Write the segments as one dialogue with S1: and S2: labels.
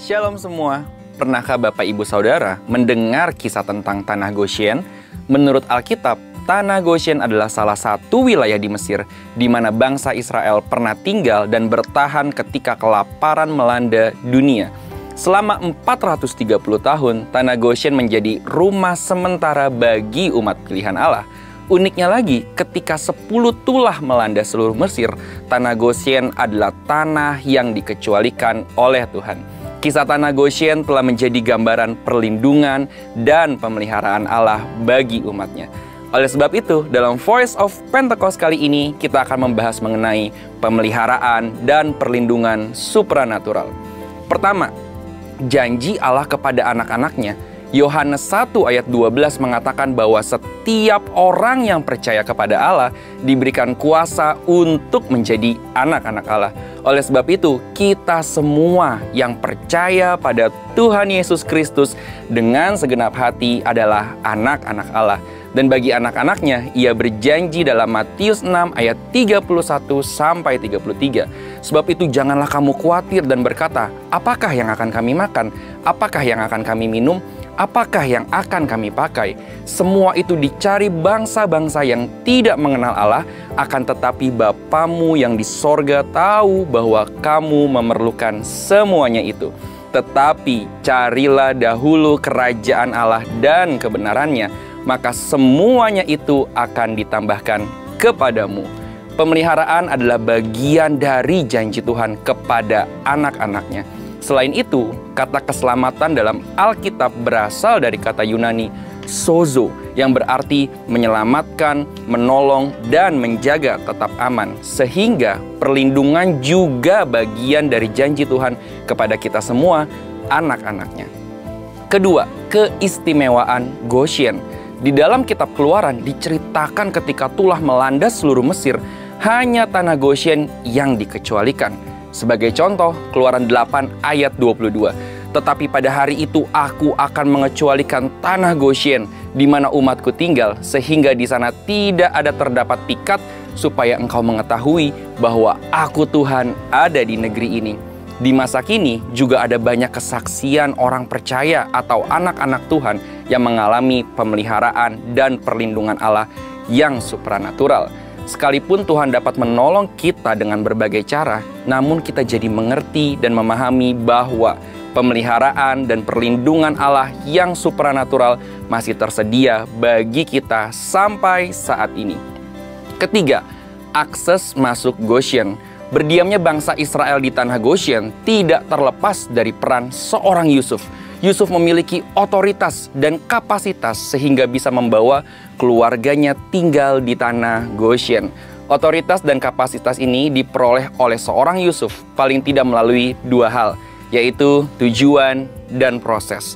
S1: Shalom semua. Pernahkah Bapak Ibu Saudara mendengar kisah tentang Tanah Goshen? Menurut Alkitab, Tanah Goshen adalah salah satu wilayah di Mesir di mana bangsa Israel pernah tinggal dan bertahan ketika kelaparan melanda dunia. Selama 430 tahun, Tanah Goshen menjadi rumah sementara bagi umat pilihan Allah. Uniknya lagi, ketika 10 tulah melanda seluruh Mesir, Tanah Goshen adalah tanah yang dikecualikan oleh Tuhan. Kisah Tanah Goshen telah menjadi gambaran perlindungan dan pemeliharaan Allah bagi umatnya. Oleh sebab itu, dalam Voice of Pentecost kali ini, kita akan membahas mengenai pemeliharaan dan perlindungan supranatural. Pertama, janji Allah kepada anak-anaknya. Yohanes 1 ayat 12 mengatakan bahwa setiap orang yang percaya kepada Allah diberikan kuasa untuk menjadi anak-anak Allah. Oleh sebab itu, kita semua yang percaya pada Tuhan Yesus Kristus dengan segenap hati adalah anak-anak Allah. Dan bagi anak-anaknya, ia berjanji dalam Matius 6 ayat 31-33. Sebab itu janganlah kamu khawatir dan berkata, apakah yang akan kami makan? Apakah yang akan kami minum? Apakah yang akan kami pakai? Semua itu dicari bangsa-bangsa yang tidak mengenal Allah, akan tetapi Bapamu yang di sorga tahu bahwa kamu memerlukan semuanya itu. Tetapi carilah dahulu kerajaan Allah dan kebenarannya, maka semuanya itu akan ditambahkan kepadamu. Pemeliharaan adalah bagian dari janji Tuhan kepada anak-anaknya. Selain itu, kata keselamatan dalam Alkitab berasal dari kata Yunani sozo, yang berarti menyelamatkan, menolong, dan menjaga tetap aman. Sehingga perlindungan juga bagian dari janji Tuhan kepada kita semua, anak-anaknya. Kedua, keistimewaan Goshen. Di dalam kitab Keluaran diceritakan ketika tulah melanda seluruh Mesir, hanya Tanah Goshen yang dikecualikan. Sebagai contoh, Keluaran 8 ayat 22. Tetapi pada hari itu aku akan mengecualikan Tanah Goshen di mana umatku tinggal, sehingga di sana tidak ada terdapat pikat, supaya engkau mengetahui bahwa aku Tuhan ada di negeri ini. Di masa kini juga ada banyak kesaksian orang percaya atau anak-anak Tuhan yang mengalami pemeliharaan dan perlindungan Allah yang supranatural. Sekalipun Tuhan dapat menolong kita dengan berbagai cara, namun kita jadi mengerti dan memahami bahwa pemeliharaan dan perlindungan Allah yang supranatural masih tersedia bagi kita sampai saat ini. Ketiga, akses masuk Goshen. Berdiamnya bangsa Israel di Tanah Goshen tidak terlepas dari peran seorang Yusuf. Yusuf memiliki otoritas dan kapasitas sehingga bisa membawa keluarganya tinggal di Tanah Goshen. Otoritas dan kapasitas ini diperoleh oleh seorang Yusuf paling tidak melalui dua hal, yaitu tujuan dan proses.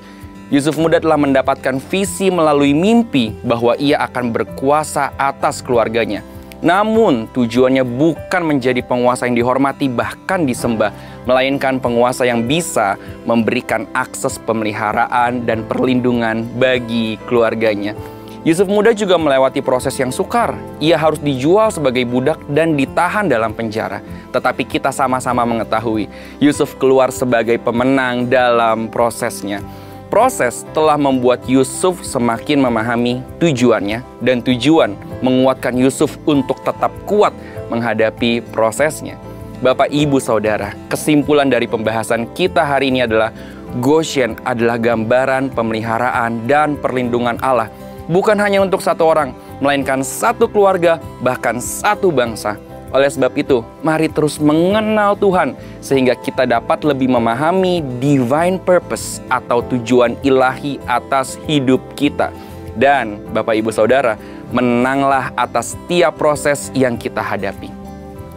S1: Yusuf muda telah mendapatkan visi melalui mimpi bahwa ia akan berkuasa atas keluarganya. Namun tujuannya bukan menjadi penguasa yang dihormati bahkan disembah, melainkan penguasa yang bisa memberikan akses pemeliharaan dan perlindungan bagi keluarganya. Yusuf muda juga melewati proses yang sukar. Ia harus dijual sebagai budak dan ditahan dalam penjara. Tetapi kita sama-sama mengetahui, Yusuf keluar sebagai pemenang dalam prosesnya. Proses telah membuat Yusuf semakin memahami tujuannya, dan tujuan menguatkan Yusuf untuk tetap kuat menghadapi prosesnya. Bapak, Ibu, Saudara, kesimpulan dari pembahasan kita hari ini adalah Goshen adalah gambaran pemeliharaan dan perlindungan Allah. Bukan hanya untuk satu orang, melainkan satu keluarga, bahkan satu bangsa. Oleh sebab itu, mari terus mengenal Tuhan sehingga kita dapat lebih memahami divine purpose atau tujuan ilahi atas hidup kita. Dan Bapak Ibu Saudara, menanglah atas setiap proses yang kita hadapi.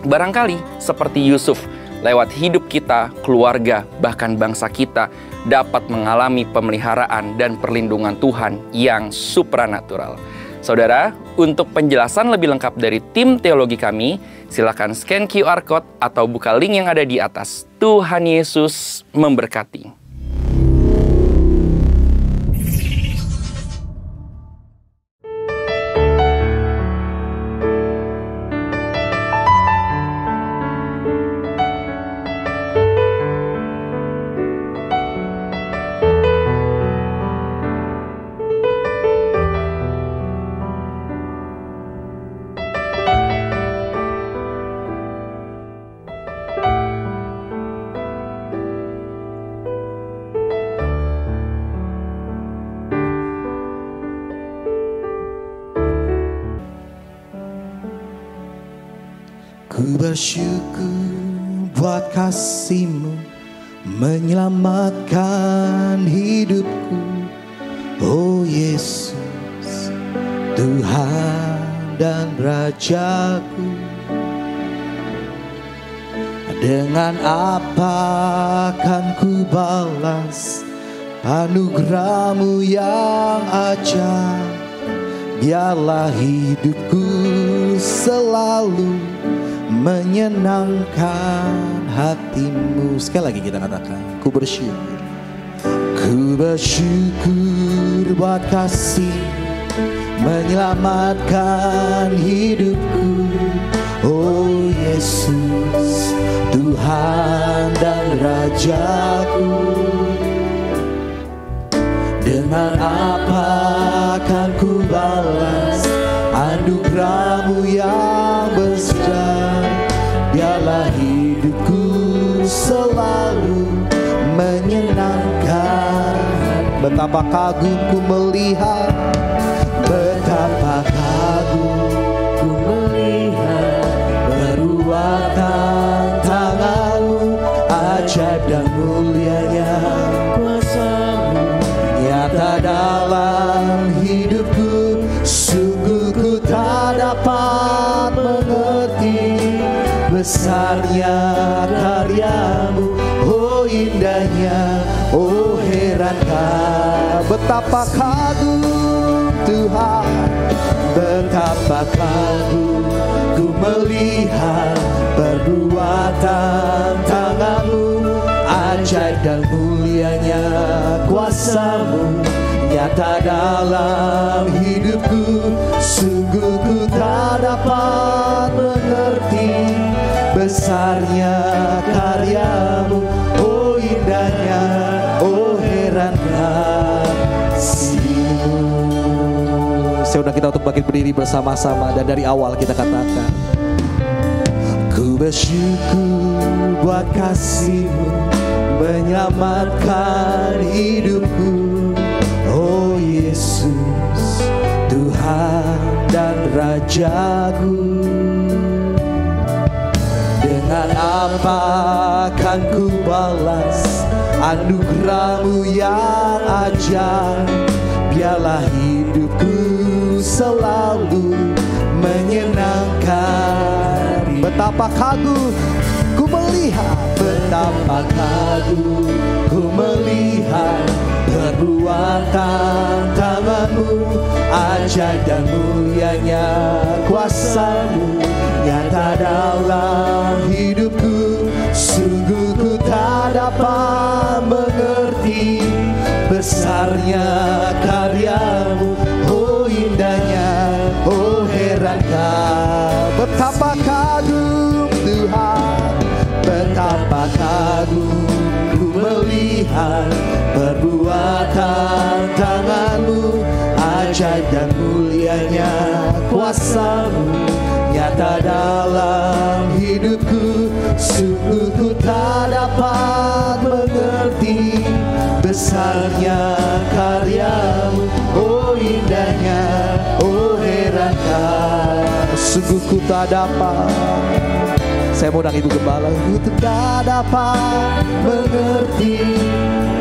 S1: Barangkali seperti Yusuf, lewat hidup kita, keluarga, bahkan bangsa kita dapat mengalami pemeliharaan dan perlindungan Tuhan yang supranatural. Saudara, untuk penjelasan lebih lengkap dari tim teologi kami, silakan scan QR Code atau buka link yang ada di atas. Tuhan Yesus memberkati.
S2: Ku bersyukur buat kasih-Mu menyelamatkan hidupku. Oh Yesus, Tuhan dan Rajaku. Dengan apa akan ku balas anugerah-Mu yang ajaib? Biarlah hidupku selalu menyenangkan hati-Mu. Sekali lagi kita katakan, ku bersyukur. Ku bersyukur buat kasih menyelamatkan hidupku. Oh Yesus, Tuhan dan Rajaku. Dengan apa akan ku balas anugerah-Mu yang besar? Biarlah hidupku selalu menyenangkan. Betapa kagum ku melihat, betapa kagum ku melihat perbuatan tangan-Mu, ajaib dan mulianya kuasa-Mu nyata dalam hidupku. Sungguh ku tak dapat mengerti besarnya karya-Mu. Oh indahnya, oh herankah, betapa kagum Tuhan, betapa kagum ku melihat perbuatan tangan-Mu, ajaib dan mulianya kuasa-Mu nyata dalam hidupku. Sungguh ku tak dapat mengerti besarnya karya-Mu. Oh indahnya, oh herankah kasih-Mu. Saya undang kita untuk bangkit berdiri bersama-sama, dan dari awal kita katakan, ku bersyukur buat kasih-Mu menyelamatkan hidupku. Oh Yesus, Tuhan dan Rajaku. Dengan apa akan ku balas anugerah-Mu yang ajaib? Biarlah hidupku selalu menyenangkan. Betapa kagum ku melihat, betapa kagum ku melihat perbuatan tangan-Mu, ajaib dan mulianya kuasa-Mu nyata dalam hidupku. Sungguh ku tak dapat mengerti besarnya karya-Mu. Oh indahnya, oh herankah, betapa kagum Tuhan, betapa kagum ku melihat perbuatan tangan-Mu, ajaib dan mulianya kuasa-Mu nyata dalam hidupku. Sungguh ku tak dapat mengerti besarnya karya-Mu. Oh indahnya, oh herankah, sungguh ku tak dapat. Saya mau undang Ibu Gembala, ku tak dapat mengerti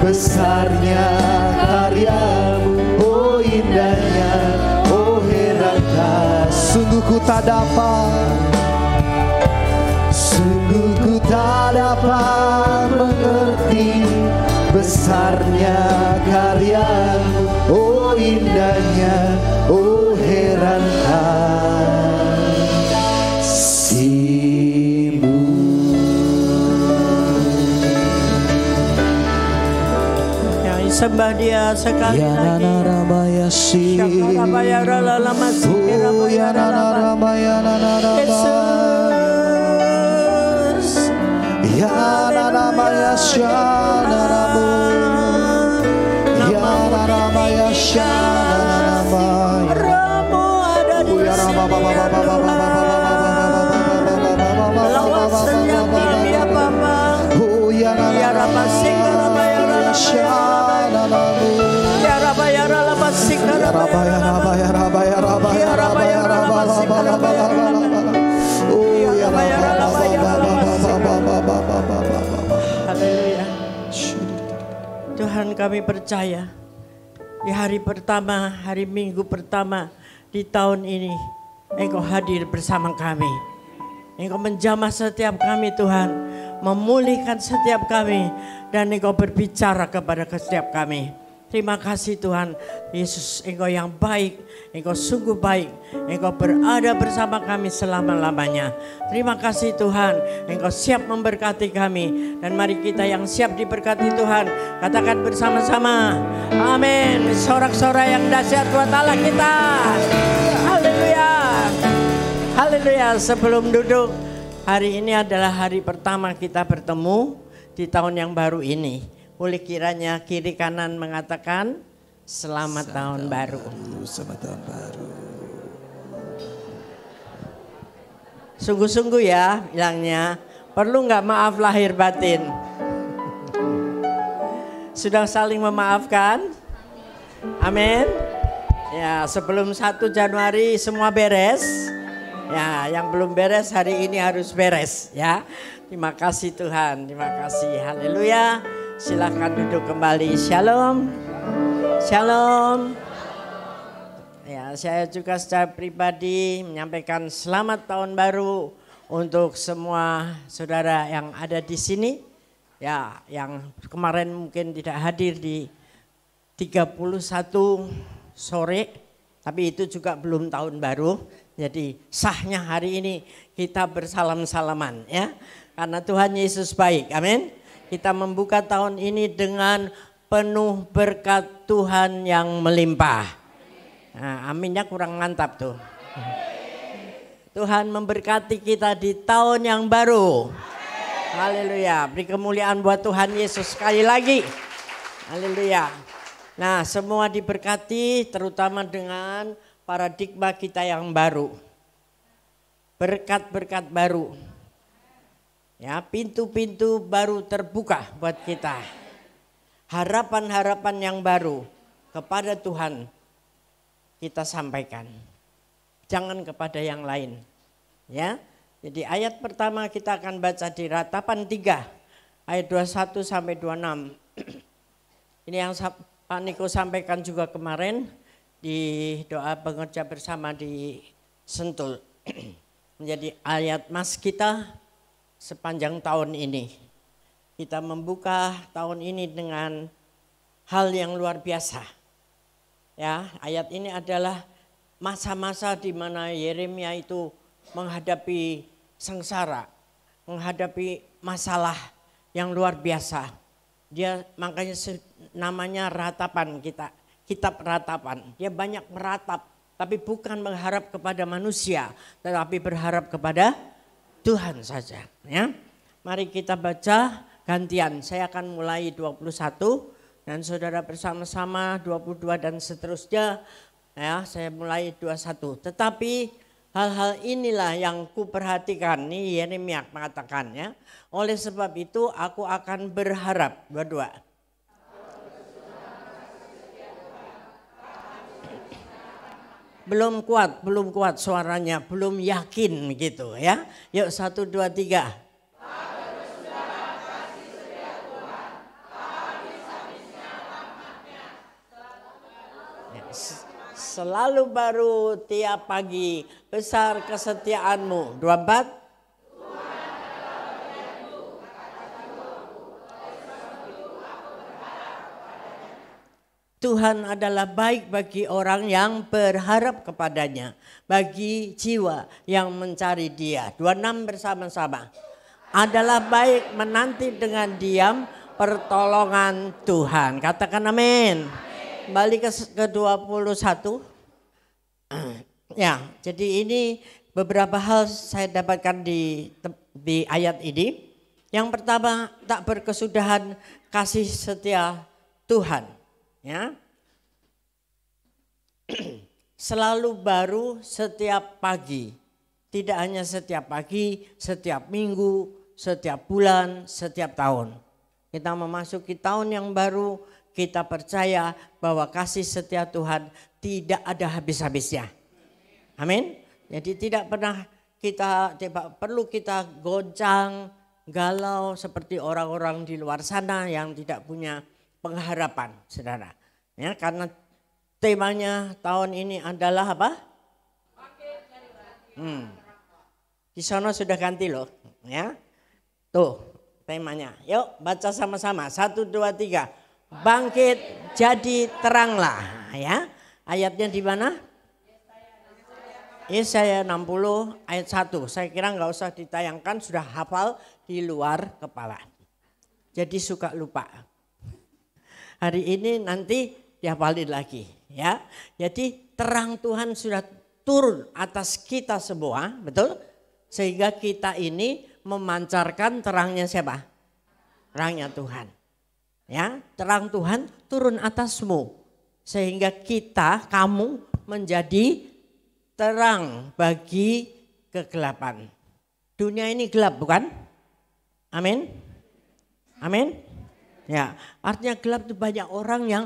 S2: besarnya karya-Mu. Oh indahnya, oh herankah, sungguh ku tak dapat, sungguh ku tak dapat mengerti besarnya karya-Mu. Oh indahnya, oh herankah kasih-Mu.
S3: Yang sembah Dia sekali
S2: Ya
S3: lagi.
S2: Rabaya si, oh ya Rabaya
S3: Yesus,
S2: ya Rabaya Shanaramu, ya Rabaya Shanarabaya.
S3: Ramu ada di sini. Lawasnya tinggi ya Bapa. Ya Rabba Singarabaya Rabaya. Ya Rabaya Rabba Singarabaya.
S2: Ya Rabaya
S3: Ya Rabaya Rabba Singarabaya. Tuhan, kami percaya di hari pertama, hari Minggu pertama di tahun ini, Engkau hadir bersama kami. Engkau menjamah setiap kami Tuhan, memulihkan setiap kami, dan Engkau berbicara kepada setiap kami. Terima kasih Tuhan Yesus, Engkau yang baik, Engkau sungguh baik, Engkau berada bersama kami selama-lamanya. Terima kasih Tuhan, Engkau siap memberkati kami, dan mari kita yang siap diberkati Tuhan, katakan bersama-sama, amin. Sorak-sorai yang dahsyat buat Allah kita. Haleluya. Haleluya. Sebelum duduk, hari ini adalah hari pertama kita bertemu di tahun yang baru ini. Oleh kiranya kiri kanan mengatakan selamat tahun baru.
S2: Selamat tahun baru.
S3: Sungguh-sungguh ya bilangnya, perlu nggak maaf lahir batin? Sudah saling memaafkan? Amin. Ya, sebelum 1 Januari semua beres. Ya, yang belum beres hari ini harus beres ya. Terima kasih Tuhan, terima kasih. Haleluya. Silakan duduk kembali. Shalom. Shalom. Ya, saya juga secara pribadi menyampaikan selamat tahun baru untuk semua saudara yang ada di sini. Ya, yang kemarin mungkin tidak hadir di 31 sore, tapi itu juga belum tahun baru. Jadi sahnya hari ini kita bersalam-salaman ya. Karena Tuhan Yesus baik. Amin. Kita membuka tahun ini dengan penuh berkat Tuhan yang melimpah. Nah, aminnya kurang mantap tuh. Tuhan memberkati kita di tahun yang baru. Haleluya. Beri kemuliaan buat Tuhan Yesus sekali lagi. Haleluya. Nah, semua diberkati terutama dengan paradigma kita yang baru. Berkat-berkat baru. Ya, pintu-pintu baru terbuka buat kita. Harapan-harapan yang baru kepada Tuhan kita sampaikan. Jangan kepada yang lain. Ya. Jadi ayat pertama kita akan baca di Ratapan 3 ayat 21 sampai 26. Ini yang Pak Niko sampaikan juga kemarin di doa pengerja bersama di Sentul. Menjadi ayat mas kita sepanjang tahun ini. Kita membuka tahun ini dengan hal yang luar biasa. Ya, ayat ini adalah masa-masa di mana Yeremia itu menghadapi sengsara, menghadapi masalah yang luar biasa. Dia makanya namanya ratapan kita, kitab ratapan. Dia banyak meratap, tapi bukan mengharap kepada manusia, tetapi berharap kepada Tuhan saja. Ya, mari kita baca gantian. Saya akan mulai 21 dan saudara bersama-sama 22 dan seterusnya. Ya, saya mulai 21. Tetapi hal-hal inilah yang kuperhatikan. Ini Yeremia mengatakan ya. Oleh sebab itu aku akan berharap. Dua-dua. Belum kuat suaranya, belum yakin gitu ya. Yuk 1, 2, 3. Selalu baru tiap pagi, besar kesetiaanmu. 24. Tuhan adalah baik bagi orang yang berharap kepadanya, bagi jiwa yang mencari Dia. 26 bersama-sama. Adalah baik menanti dengan diam pertolongan Tuhan. Katakan amin. Kembali ke 21. Ya, jadi ini beberapa hal saya dapatkan di ayat ini. Yang pertama, tak berkesudahan kasih setia Tuhan. Ya, selalu baru setiap pagi, tidak hanya setiap pagi, setiap minggu, setiap bulan, setiap tahun. Kita memasuki tahun yang baru, kita percaya bahwa kasih setia Tuhan tidak ada habis-habisnya. Amin. Jadi tidak perlu kita goncang, galau seperti orang-orang di luar sana yang tidak punya pengharapan, saudara. Ya, karena temanya tahun ini adalah apa? Di sana sudah ganti loh, ya. Tuh temanya. Yuk baca sama-sama. 1, 2, 3. Bangkit jadi teranglah. Ya. Ayatnya di mana? Yesaya 60 ayat 1. Saya kira nggak usah ditayangkan, sudah hafal di luar kepala. Jadi suka lupa. Hari ini nanti dihafalin lagi, ya. Jadi terang Tuhan sudah turun atas kita semua, betul? Sehingga kita ini memancarkan terangnya siapa? Terangnya Tuhan. Ya, terang Tuhan turun atasmu. Sehingga kamu menjadi terang bagi kegelapan. Dunia ini gelap, bukan? Amin. Amin. Ya, artinya gelap itu banyak orang yang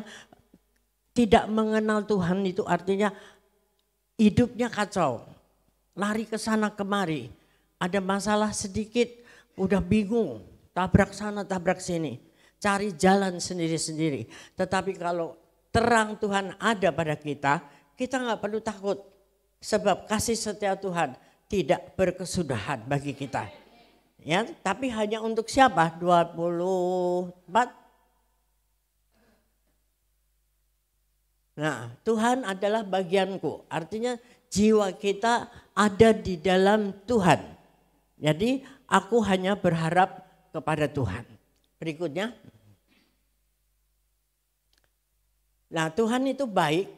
S3: tidak mengenal Tuhan, itu artinya hidupnya kacau. Lari ke sana kemari. Ada masalah sedikit udah bingung. Tabrak sana tabrak sini. Cari jalan sendiri-sendiri. Tetapi kalau terang Tuhan ada pada kita nggak perlu takut. Sebab kasih setia Tuhan tidak berkesudahan bagi kita. Ya, tapi hanya untuk siapa? 24. Nah, Tuhan adalah bagianku. Artinya jiwa kita ada di dalam Tuhan. Jadi aku hanya berharap kepada Tuhan. Berikutnya. Nah, Tuhan itu baik.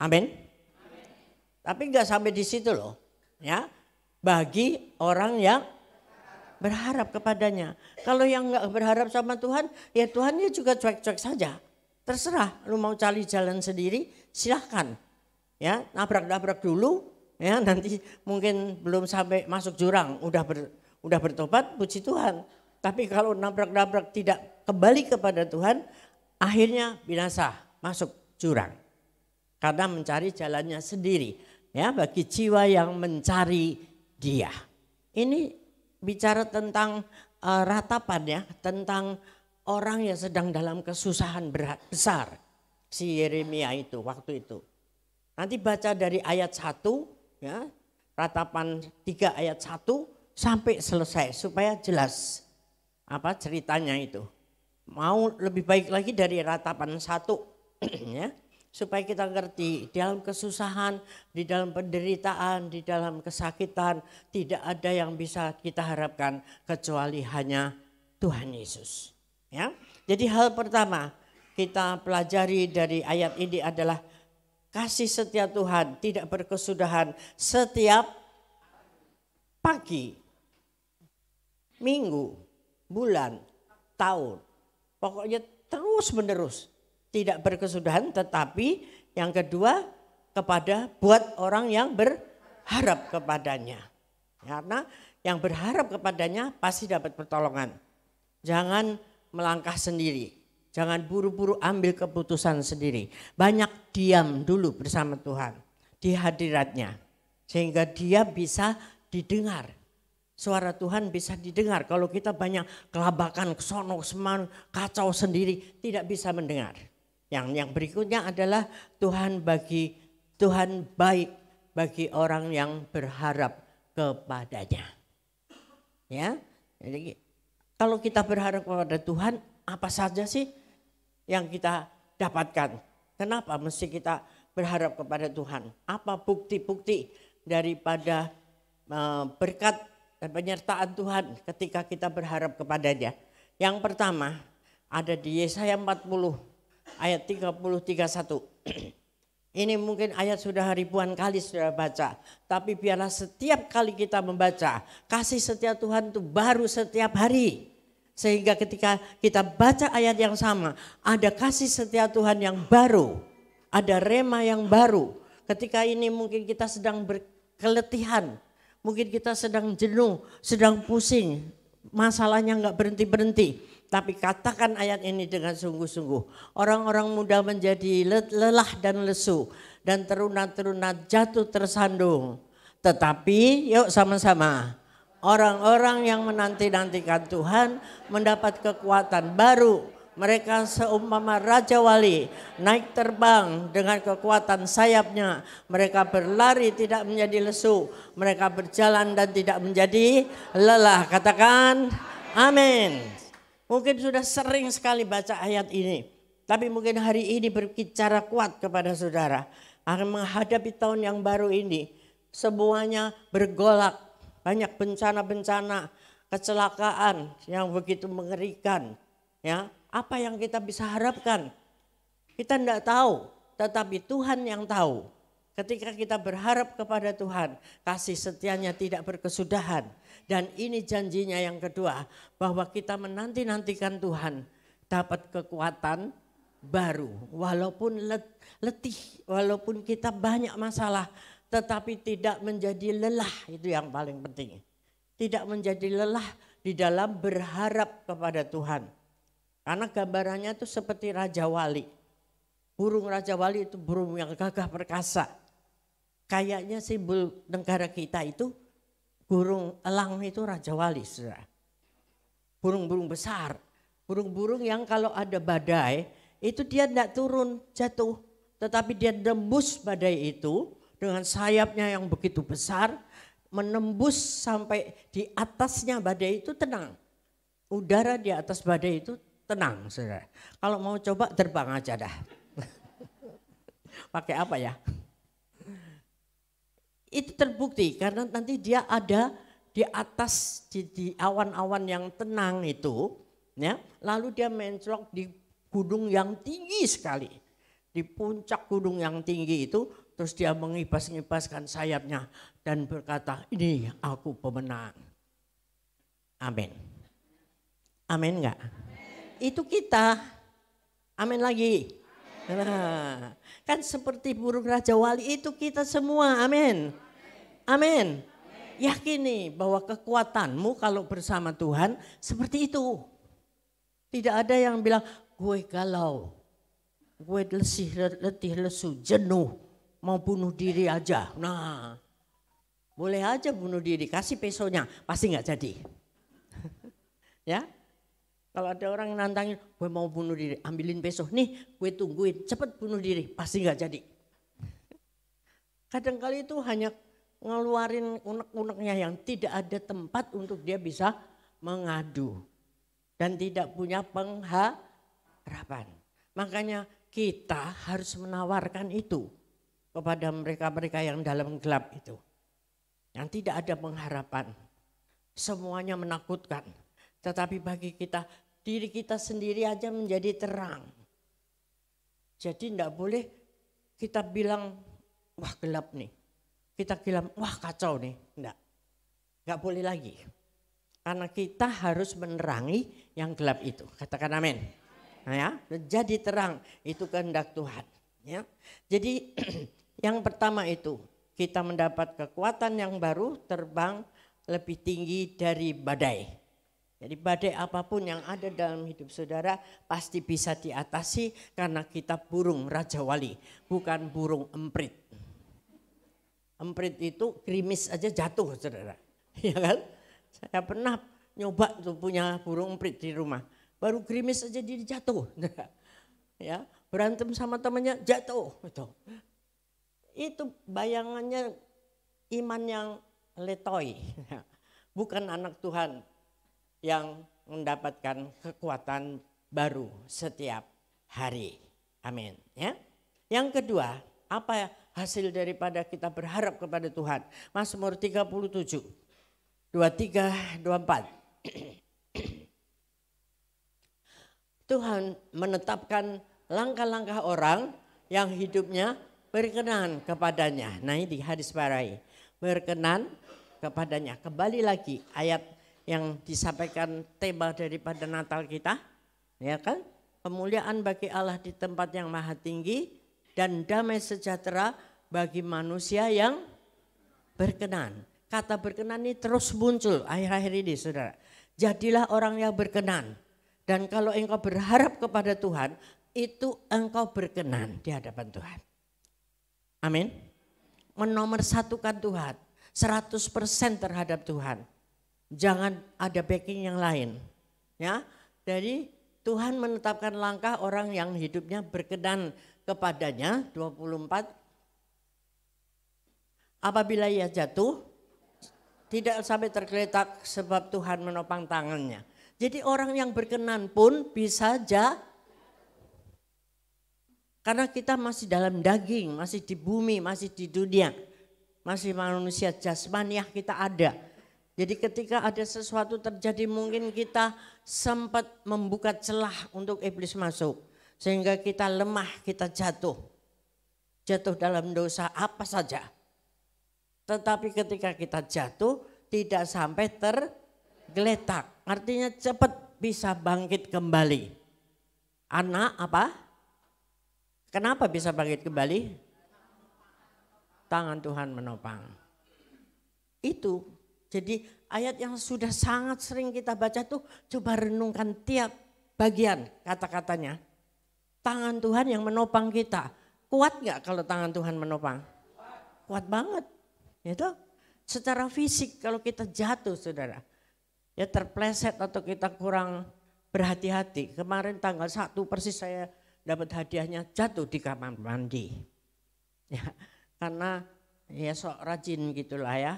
S3: Amin. Tapi enggak sampai di situ loh. Ya. Bagi orang yang berharap kepadanya. Kalau yang enggak berharap sama Tuhan, ya Tuhan dia juga cuek-cuek saja. Terserah, lu mau cari jalan sendiri, silahkan. Ya, nabrak-nabrak dulu, ya nanti mungkin belum sampai masuk jurang, udah bertobat, puji Tuhan. Tapi kalau nabrak-nabrak tidak kembali kepada Tuhan, akhirnya binasa, masuk jurang. Karena mencari jalannya sendiri, ya bagi jiwa yang mencari Dia. Ini bicara tentang ratapan ya, tentang orang yang sedang dalam kesusahan besar. Si Yeremia itu waktu itu. Nanti baca dari ayat 1 ya, ratapan 3 ayat 1 sampai selesai supaya jelas apa ceritanya itu. Mau lebih baik lagi dari ratapan 1 ya, supaya kita ngerti di dalam kesusahan, di dalam penderitaan, di dalam kesakitan tidak ada yang bisa kita harapkan kecuali hanya Tuhan Yesus. Ya, jadi hal pertama kita pelajari dari ayat ini adalah kasih setia Tuhan tidak berkesudahan setiap pagi, minggu, bulan, tahun. Pokoknya terus menerus tidak berkesudahan, tetapi yang kedua buat orang yang berharap kepadanya. Karena yang berharap kepadanya pasti dapat pertolongan. Jangan melangkah sendiri. Jangan buru-buru ambil keputusan sendiri. Banyak diam dulu bersama Tuhan di hadiratnya. Sehingga dia bisa didengar. Suara Tuhan bisa didengar. Kalau kita banyak kelabakan, kesono, semanu, kacau sendiri, tidak bisa mendengar. Yang berikutnya adalah Tuhan baik bagi orang yang berharap kepadanya. Ya, jadi kalau kita berharap kepada Tuhan, apa saja sih yang kita dapatkan? Kenapa mesti kita berharap kepada Tuhan? Apa bukti-bukti daripada berkat dan penyertaan Tuhan ketika kita berharap kepadanya? Yang pertama ada di Yesaya 40 ayat 30-31. Ini mungkin ayat sudah ribuan kali sudah baca. Tapi biarlah setiap kali kita membaca, kasih setia Tuhan itu baru setiap hari. Sehingga ketika kita baca ayat yang sama, ada kasih setia Tuhan yang baru. Ada rema yang baru. Ketika ini mungkin kita sedang berkeletihan. Mungkin kita sedang jenuh, sedang pusing. Masalahnya enggak berhenti-berhenti. Tapi katakan ayat ini dengan sungguh-sungguh. Orang-orang muda menjadi lelah dan lesu. Dan teruna-teruna jatuh tersandung. Tetapi yuk sama-sama. Orang-orang yang menanti-nantikan Tuhan mendapat kekuatan baru. Mereka seumpama Raja Wali, naik terbang dengan kekuatan sayapnya. Mereka berlari tidak menjadi lesu. Mereka berjalan dan tidak menjadi lelah. Katakan amin. Mungkin sudah sering sekali baca ayat ini. Tapi mungkin hari ini berbicara kuat kepada saudara. Akan menghadapi tahun yang baru ini. Semuanya bergolak. Banyak bencana-bencana, kecelakaan yang begitu mengerikan. Ya, apa yang kita bisa harapkan? Kita tidak tahu, tetapi Tuhan yang tahu. Ketika kita berharap kepada Tuhan, kasih setianya tidak berkesudahan. Dan ini janjinya yang kedua, bahwa kita menanti-nantikan Tuhan dapat kekuatan baru. Walaupun letih, walaupun kita banyak masalah, tetapi tidak menjadi lelah, itu yang paling penting. Tidak menjadi lelah di dalam berharap kepada Tuhan. Karena gambarannya itu seperti Raja Wali. Burung Raja Wali itu burung yang gagah perkasa. Kayaknya simbol negara kita itu burung elang itu Raja Wali. Saudara. Burung-burung besar. Burung-burung yang kalau ada badai itu dia tidak turun jatuh. Tetapi dia nembus badai itu dengan sayapnya yang begitu besar. Menembus sampai di atasnya badai itu tenang. Udara di atas badai itu tenang, saudara. Kalau mau coba terbang aja dah. Pakai apa ya? Itu terbukti karena nanti dia ada di atas di awan-awan yang tenang itu, ya. Lalu dia menclok di gunung yang tinggi sekali, di puncak gunung yang tinggi itu, terus dia mengibas-ngibaskan sayapnya dan berkata, ini aku pemenang. Amin. Amin enggak? Itu kita. Amin lagi. Nah, kan seperti burung Raja Wali itu kita semua. Amin. Amin. Yakini bahwa kekuatanmu kalau bersama Tuhan seperti itu. Tidak ada yang bilang gue galau, gue letih lesu, jenuh, mau bunuh diri aja. Nah, boleh aja bunuh diri, kasih pesonya, pasti nggak jadi. Ya. Kalau ada orang nantangin, gue mau bunuh diri, ambilin peso. Nih, gue tungguin, cepet bunuh diri, pasti gak jadi. Kadang-kali itu hanya ngeluarin unek-uneknya yang tidak ada tempat untuk dia bisa mengadu. Dan tidak punya pengharapan. Makanya kita harus menawarkan itu kepada mereka-mereka yang dalam gelap itu. Yang tidak ada pengharapan. Semuanya menakutkan. Tetapi bagi kita, diri kita sendiri aja menjadi terang. Jadi tidak boleh kita bilang, wah gelap nih. Kita bilang, wah kacau nih. Enggak boleh lagi. Karena kita harus menerangi yang gelap itu. Katakan amin. Nah ya, jadi terang itu kehendak Tuhan. Ya. Jadi yang pertama itu, kita mendapat kekuatan yang baru, terbang lebih tinggi dari badai. Jadi badai apapun yang ada dalam hidup saudara pasti bisa diatasi karena kita burung Raja Wali, bukan burung emprit. Emprit itu gerimis aja jatuh saudara, ya kan? Saya pernah nyoba tuh punya burung emprit di rumah, baru gerimis aja dia jatuh. Ya, berantem sama temannya jatuh. Itu bayangannya iman yang letoy, bukan anak Tuhan yang mendapatkan kekuatan baru setiap hari. Amin. Ya. Yang kedua, apa hasil daripada kita berharap kepada Tuhan? Mazmur 37, 23, 24. Tuhan menetapkan langkah-langkah orang yang hidupnya berkenan kepadanya. Nah ini hadis barai. Berkenan kepadanya. Kembali lagi ayat yang disampaikan tema daripada Natal kita, ya kan? Kemuliaan bagi Allah di tempat yang maha tinggi dan damai sejahtera bagi manusia yang berkenan. Kata berkenan ini terus muncul akhir-akhir ini saudara. Jadilah orang yang berkenan. Dan kalau engkau berharap kepada Tuhan, itu engkau berkenan di hadapan Tuhan. Amin. Menomorsatukan Tuhan, 100% terhadap Tuhan. Jangan ada backing yang lain. Ya, jadi Tuhan menetapkan langkah orang yang hidupnya berkenan kepadanya. 24. Apabila ia jatuh, tidak sampai tergeletak sebab Tuhan menopang tangannya. Jadi orang yang berkenan pun bisa karena kita masih dalam daging, masih di bumi, masih di dunia. Masih manusia jasmaniah kita ada. Jadi ketika ada sesuatu terjadi mungkin kita sempat membuka celah untuk iblis masuk. Sehingga kita lemah, kita jatuh. Jatuh dalam dosa apa saja. Tetapi ketika kita jatuh tidak sampai tergeletak. Artinya cepat bisa bangkit kembali. Anak apa? Kenapa bisa bangkit kembali? Tangan Tuhan menopang. Itu. Jadi ayat yang sudah sangat sering kita baca tuh coba renungkan tiap bagian kata-katanya. Tangan Tuhan yang menopang kita. Kuat gak kalau tangan Tuhan menopang? Kuat banget. Itu secara fisik kalau kita jatuh saudara. Ya terpleset atau kita kurang berhati-hati. Kemarin tanggal 1 persis saya dapat hadiahnya jatuh di kamar mandi. Ya, karena ya sok rajin gitulah ya.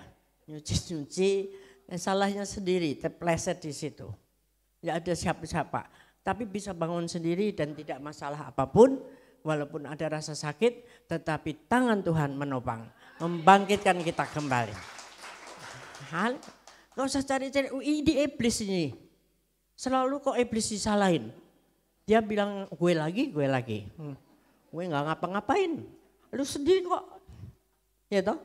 S3: Nyuci-nyuci, salahnya sendiri, terpleset di situ. Tidak ada siapa-siapa. Tapi bisa bangun sendiri dan tidak masalah apapun. Walaupun ada rasa sakit, tetapi tangan Tuhan menopang. Membangkitkan kita kembali. Hal, gak usah cari-cari, ini iblis ini. Selalu kok iblis disalahin. Dia bilang gue lagi. Gue gak ngapa-ngapain. Lu sendiri kok. Ya toh?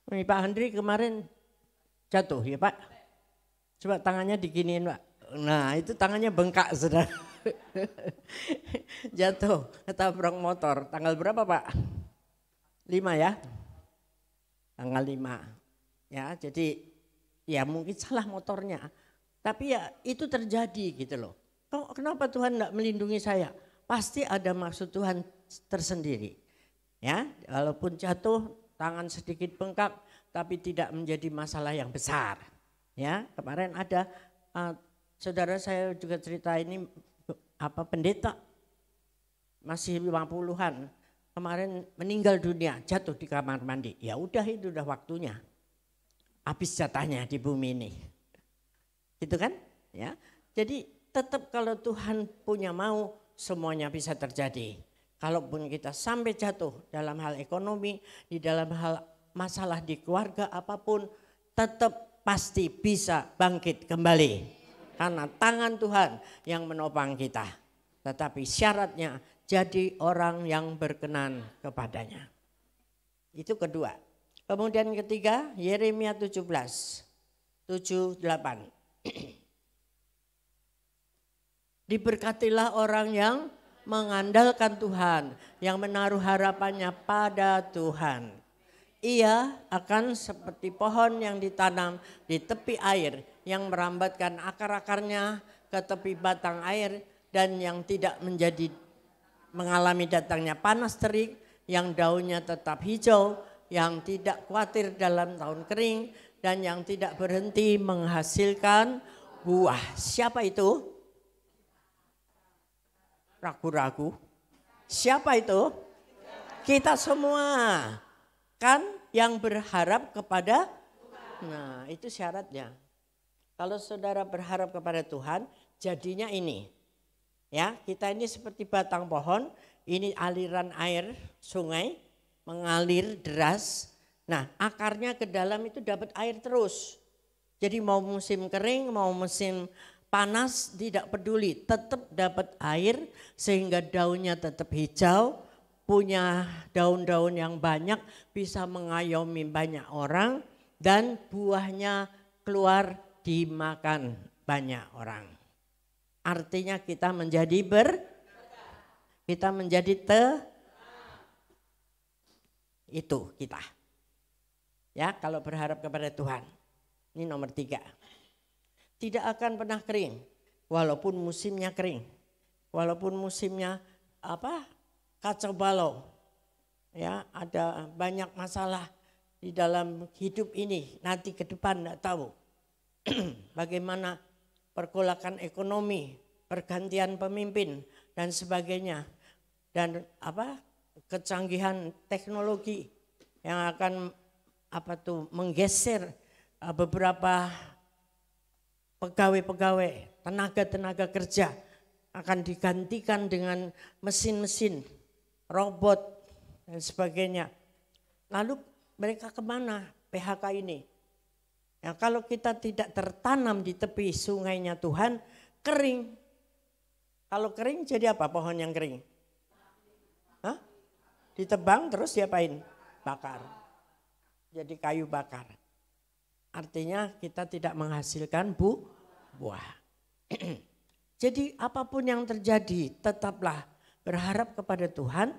S3: Ini Pak Andri kemarin jatuh ya Pak. Coba tangannya diginiin Pak. Nah itu tangannya bengkak saudara. Jatuh ketabrak motor. Tanggal berapa Pak? 5 ya? Tanggal 5. Ya jadi ya mungkin salah motornya. Tapi ya itu terjadi gitu loh. Kenapa Tuhan tidak melindungi saya? Pasti ada maksud Tuhan tersendiri. Ya, walaupun jatuh tangan sedikit bengkak tapi tidak menjadi masalah yang besar. Ya, kemarin ada saudara saya juga cerita ini pendeta masih 50-an kemarin meninggal dunia jatuh di kamar mandi. Ya udah itu udah waktunya. Habis jatahnya di bumi ini. Gitu kan? Ya. Jadi tetap kalau Tuhan punya mau semuanya bisa terjadi. Kalaupun kita sampai jatuh dalam hal ekonomi, di dalam hal masalah di keluarga apapun, tetap pasti bisa bangkit kembali. Karena tangan Tuhan yang menopang kita. Tetapi syaratnya jadi orang yang berkenan kepadanya. Itu kedua. Kemudian ketiga, Yeremia 17, 7-8. Diberkatilah orang yang mengandalkan Tuhan, yang menaruh harapannya pada Tuhan. Ia akan seperti pohon yang ditanam di tepi air, yang merambatkan akar-akarnya ke tepi batang air, dan yang tidak mengalami datangnya panas terik, yang daunnya tetap hijau, yang tidak khawatir dalam tahun kering, dan yang tidak berhenti menghasilkan buah. Siapa itu? Ragu-ragu. Siapa itu? Kita semua. Kan yang berharap kepada Tuhan. Nah itu syaratnya. Kalau saudara berharap kepada Tuhan, jadinya ini. Ya, kita ini seperti batang pohon, ini aliran air sungai mengalir deras. Nah, akarnya ke dalam itu dapat air terus. Jadi mau musim kering, mau musim panas tidak peduli, tetap dapat air sehingga daunnya tetap hijau, punya daun-daun yang banyak, bisa mengayomi banyak orang dan buahnya keluar dimakan banyak orang. Artinya kita menjadi itu kita. Ya, kalau berharap kepada Tuhan. Ini nomor 3. Tidak akan pernah kering, walaupun musimnya kering, walaupun musimnya kacau balau, ya ada banyak masalah di dalam hidup ini. Nanti ke depan tidak tahu bagaimana pergolakan ekonomi, pergantian pemimpin dan sebagainya, dan kecanggihan teknologi yang akan menggeser beberapa pegawai-pegawai, tenaga-tenaga kerja akan digantikan dengan mesin-mesin, robot dan sebagainya. Lalu mereka kemana PHK ini? Ya, kalau kita tidak tertanam di tepi sungainya Tuhan, kering. Kalau kering jadi apa pohon yang kering? Hah? Ditebang terus diapain? Bakar. Jadi kayu bakar. Artinya kita tidak menghasilkan buah. Jadi apapun yang terjadi tetaplah berharap kepada Tuhan,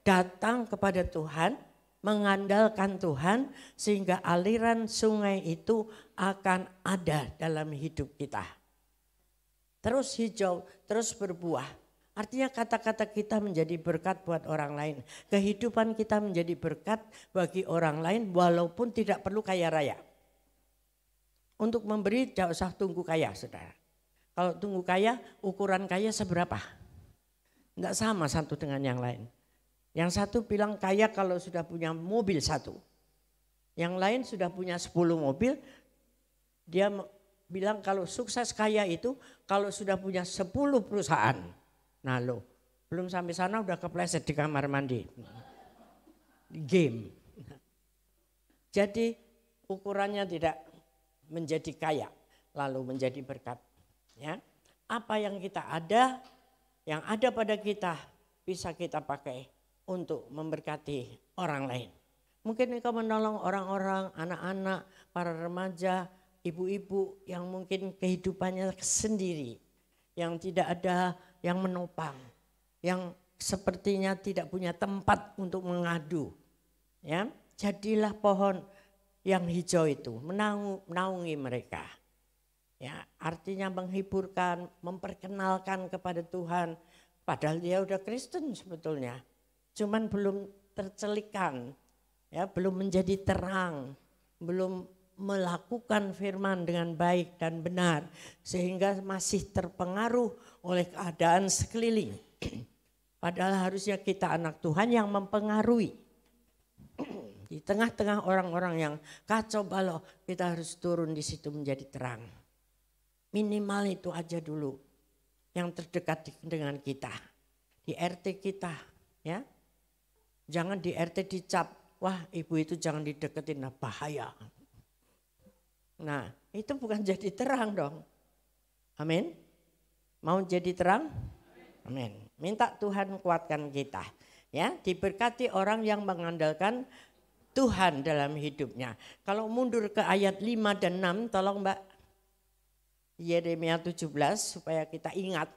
S3: datang kepada Tuhan, mengandalkan Tuhan sehingga aliran sungai itu akan ada dalam hidup kita. Terus hijau, terus berbuah. Artinya kata-kata kita menjadi berkat buat orang lain. Kehidupan kita menjadi berkat bagi orang lain walaupun tidak perlu kaya raya. Untuk memberi tidak usah tunggu kaya, saudara. Kalau tunggu kaya, ukuran kaya seberapa? Tidak sama satu dengan yang lain. Yang satu bilang kaya kalau sudah punya mobil satu. Yang lain sudah punya 10 mobil. Dia bilang kalau sukses kaya itu kalau sudah punya 10 perusahaan. Nah lo, belum sampai sana udah kepleset di kamar mandi. Game. Jadi ukurannya tidak menjadi kaya, lalu menjadi berkat. Ya, apa yang kita ada, yang ada pada kita bisa kita pakai untuk memberkati orang lain. Mungkin engkau menolong orang-orang, anak-anak, para remaja, ibu-ibu yang mungkin kehidupannya sendiri, yang tidak ada yang menopang, yang sepertinya tidak punya tempat untuk mengadu. Ya, jadilah pohon yang hijau itu menaungi mereka. Ya, artinya menghiburkan, memperkenalkan kepada Tuhan. Padahal dia udah Kristen sebetulnya. Cuman belum tercelikan, ya, belum menjadi terang, belum melakukan firman dengan baik dan benar sehingga masih terpengaruh oleh keadaan sekeliling. Padahal harusnya kita anak Tuhan yang mempengaruhi. Di tengah-tengah orang-orang yang kacau balau, kita harus turun di situ menjadi terang. Minimal itu aja dulu yang terdekat dengan kita. Di RT kita, ya. Jangan di RT dicap, wah ibu itu jangan dideketin, nah bahaya. Nah itu bukan jadi terang dong. Amin. Mau jadi terang? Amin. Minta Tuhan kuatkan kita. Ya, diberkati orang yang mengandalkan Tuhan dalam hidupnya. Kalau mundur ke ayat 5 dan 6, tolong Mbak. Yeremia 17 supaya kita ingat.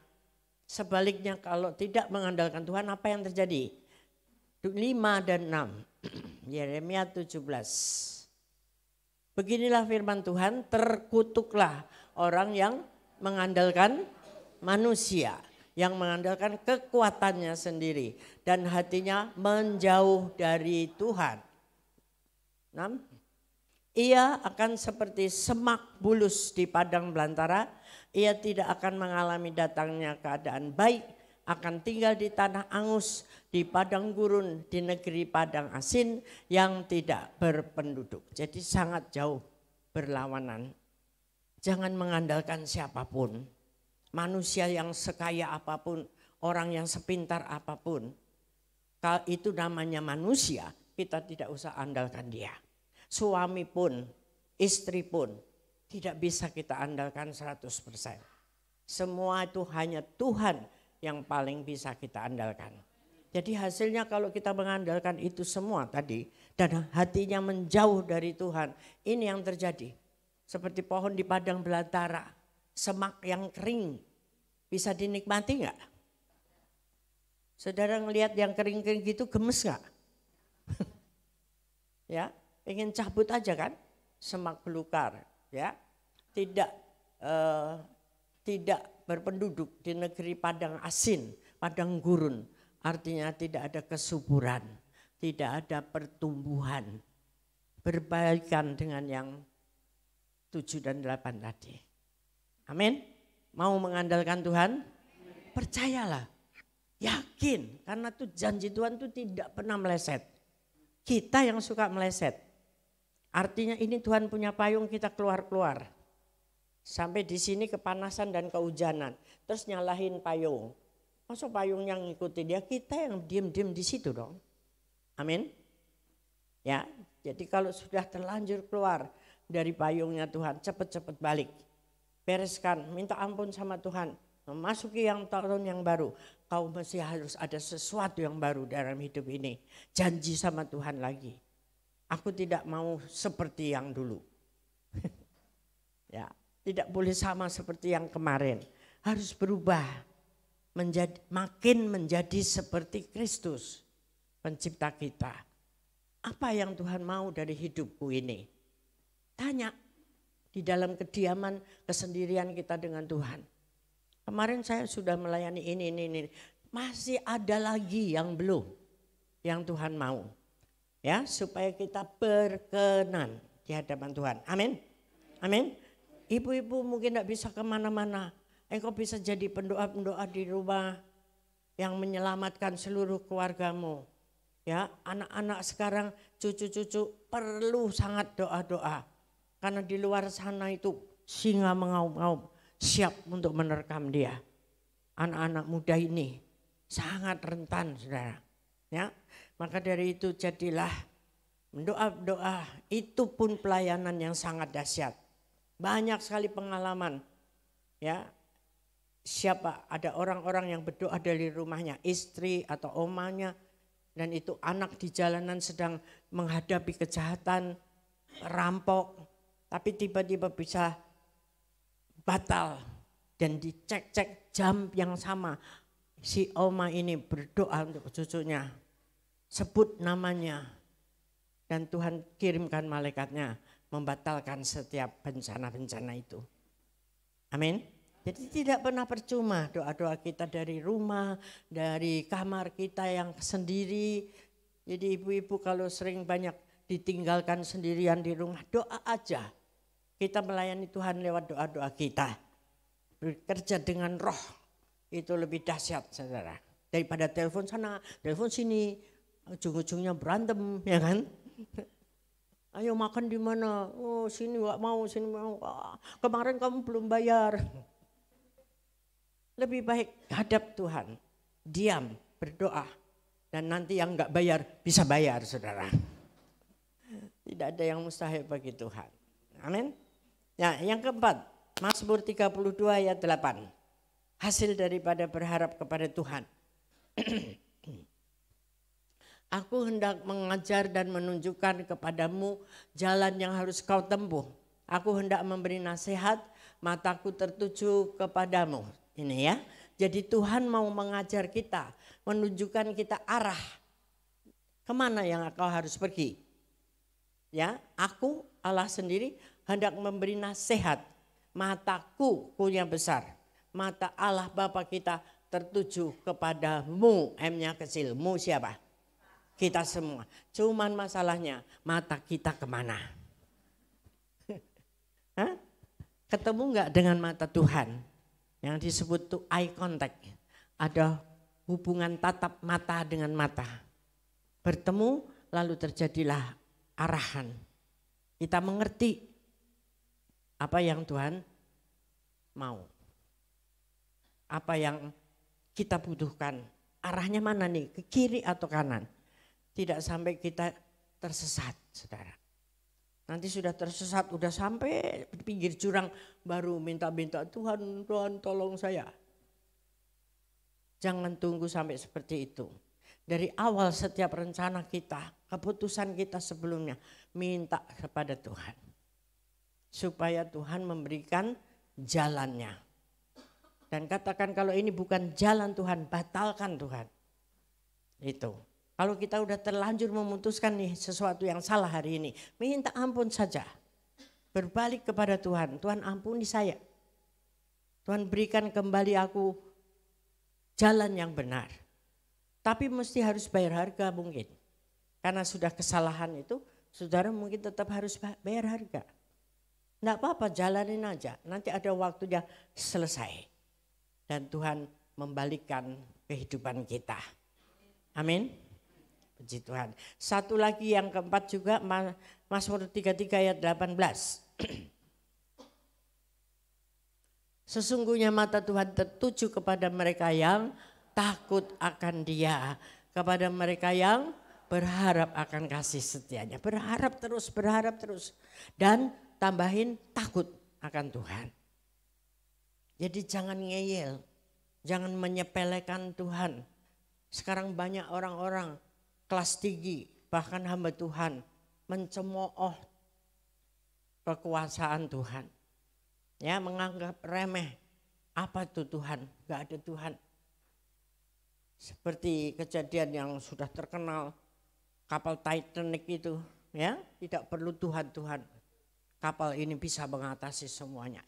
S3: Sebaliknya kalau tidak mengandalkan Tuhan apa yang terjadi? 5 dan 6. Yeremia 17. Beginilah firman Tuhan, terkutuklah orang yang mengandalkan manusia, yang mengandalkan kekuatannya sendiri dan hatinya menjauh dari Tuhan. 6. Ia akan seperti semak bulus di padang belantara, ia tidak akan mengalami datangnya keadaan baik, akan tinggal di tanah angus, di padang gurun, di negeri padang asin yang tidak berpenduduk. Jadi sangat jauh berlawanan. Jangan mengandalkan siapapun, manusia yang sekaya apapun, orang yang sepintar apapun. Kalau itu namanya manusia, kita tidak usah andalkan dia. Suami pun, istri pun tidak bisa kita andalkan 100%. Semua itu hanya Tuhan yang paling bisa kita andalkan. Jadi hasilnya kalau kita mengandalkan itu semua tadi dan hatinya menjauh dari Tuhan, ini yang terjadi. Seperti pohon di padang belantara, semak yang kering, bisa dinikmati enggak? Saudara ngelihat yang kering-kering gitu gemes enggak? Ya, pengen cabut aja kan? Semak belukar, ya. Tidak berpenduduk di negeri padang asin, padang gurun. Artinya tidak ada kesuburan, tidak ada pertumbuhan. Berbalikan dengan yang 7 dan 8 tadi. Amin. Mau mengandalkan Tuhan? Percayalah, yakin, karena tuh janji Tuhan tuh tidak pernah meleset. Kita yang suka meleset. Artinya ini Tuhan punya payung, kita keluar-keluar. Sampai di sini kepanasan dan kehujanan. Terus nyalahin payung. Masa payung yang ngikutin dia, kita yang diem-diem di situ dong. Amin. Ya, jadi kalau sudah terlanjur keluar dari payungnya Tuhan, cepat-cepat balik. Bereskan, minta ampun sama Tuhan. Memasuki yang tahun yang baru, kau mesti harus ada sesuatu yang baru dalam hidup ini. Janji sama Tuhan lagi. Aku tidak mau seperti yang dulu. Ya, tidak boleh sama seperti yang kemarin. Harus berubah. Makin menjadi seperti Kristus, pencipta kita. Apa yang Tuhan mau dari hidupku ini? Tanya di dalam kediaman, kesendirian kita dengan Tuhan. Kemarin saya sudah melayani ini. Masih ada lagi yang belum, yang Tuhan mau. Ya, supaya kita berkenan di hadapan Tuhan. Amin. Amin. Ibu-ibu mungkin tidak bisa kemana-mana. Engkau bisa jadi pendoa-pendoa di rumah yang menyelamatkan seluruh keluargamu. Ya, anak-anak sekarang, cucu-cucu perlu sangat doa-doa. Karena di luar sana itu singa mengaum-ngaum, siap untuk menerkam dia. Anak-anak muda ini sangat rentan, saudara. Ya, maka dari itu jadilah mendoa-doa, itu pun pelayanan yang sangat dahsyat. Banyak sekali pengalaman. Ya, siapa ada orang-orang yang berdoa dari rumahnya, istri atau omanya, dan itu anak di jalanan sedang menghadapi kejahatan, rampok, tapi tiba-tiba bisa batal dan dicek-cek jam yang sama. Si oma ini berdoa untuk cucunya, sebut namanya, dan Tuhan kirimkan malaikatnya membatalkan setiap bencana-bencana itu. Amin. Jadi tidak pernah percuma doa-doa kita dari rumah, dari kamar kita yang sendiri. Jadi ibu-ibu kalau sering banyak ditinggalkan sendirian di rumah, doa aja. Kita melayani Tuhan lewat doa-doa kita. Bekerja dengan roh itu lebih dahsyat, saudara. Daripada telepon sana, telepon sini, ujung-ujungnya berantem, ya kan? Ayo makan di mana? Oh sini nggak mau, sini mau. Kemarin kamu belum bayar. Lebih baik hadap Tuhan, diam, berdoa, dan nanti yang enggak bayar bisa bayar, saudara. Tidak ada yang mustahil bagi Tuhan. Amin. Nah, yang keempat, Mazmur 32 ayat 8. Hasil daripada berharap kepada Tuhan. Aku hendak mengajar dan menunjukkan kepadamu jalan yang harus kau tempuh. Aku hendak memberi nasihat, mataku tertuju kepadamu. Ini ya, jadi Tuhan mau mengajar kita, menunjukkan kita arah kemana yang kau harus pergi. Ya, aku Allah sendiri hendak memberi nasihat, mataku punya besar, mata Allah Bapa kita tertuju kepadamu, M-nya kecil, mu siapa? Kita semua. Cuman masalahnya mata kita kemana? Hah? Ketemu nggak dengan mata Tuhan? Yang disebut tuh eye contact, ada hubungan tatap mata dengan mata. Bertemu lalu terjadilah arahan. Kita mengerti apa yang Tuhan mau. Apa yang kita butuhkan. Arahnya mana nih? Ke kiri atau kanan? Tidak sampai kita tersesat, saudara. Nanti sudah tersesat, udah sampai di pinggir jurang baru minta-minta Tuhan tolong saya. Jangan tunggu sampai seperti itu. Dari awal setiap rencana kita, keputusan kita sebelumnya minta kepada Tuhan. Supaya Tuhan memberikan jalannya. Dan katakan kalau ini bukan jalan Tuhan, batalkan Tuhan. Itu. Kalau kita udah terlanjur memutuskan nih sesuatu yang salah hari ini, minta ampun saja. Berbalik kepada Tuhan, Tuhan ampuni saya. Tuhan berikan kembali aku jalan yang benar. Tapi mesti harus bayar harga mungkin. Karena sudah kesalahan itu, saudara mungkin tetap harus bayar harga. Enggak apa-apa, jalanin aja. Nanti ada waktunya selesai. Dan Tuhan membalikkan kehidupan kita. Amin. Puji Tuhan. Satu lagi yang keempat juga Mazmur 33 ayat 18. Sesungguhnya mata Tuhan tertuju kepada mereka yang takut akan Dia, kepada mereka yang berharap akan kasih setianya. Berharap terus. Dan tambahin takut akan Tuhan. Jadi jangan ngeyel, jangan menyepelekan Tuhan. Sekarang banyak orang-orang kelas tinggi, bahkan hamba Tuhan mencemooh kekuasaan Tuhan. Ya, menganggap remeh. Apa tuh Tuhan? Gak ada Tuhan. Seperti kejadian yang sudah terkenal kapal Titanic itu, ya, tidak perlu Tuhan. Kapal ini bisa mengatasi semuanya.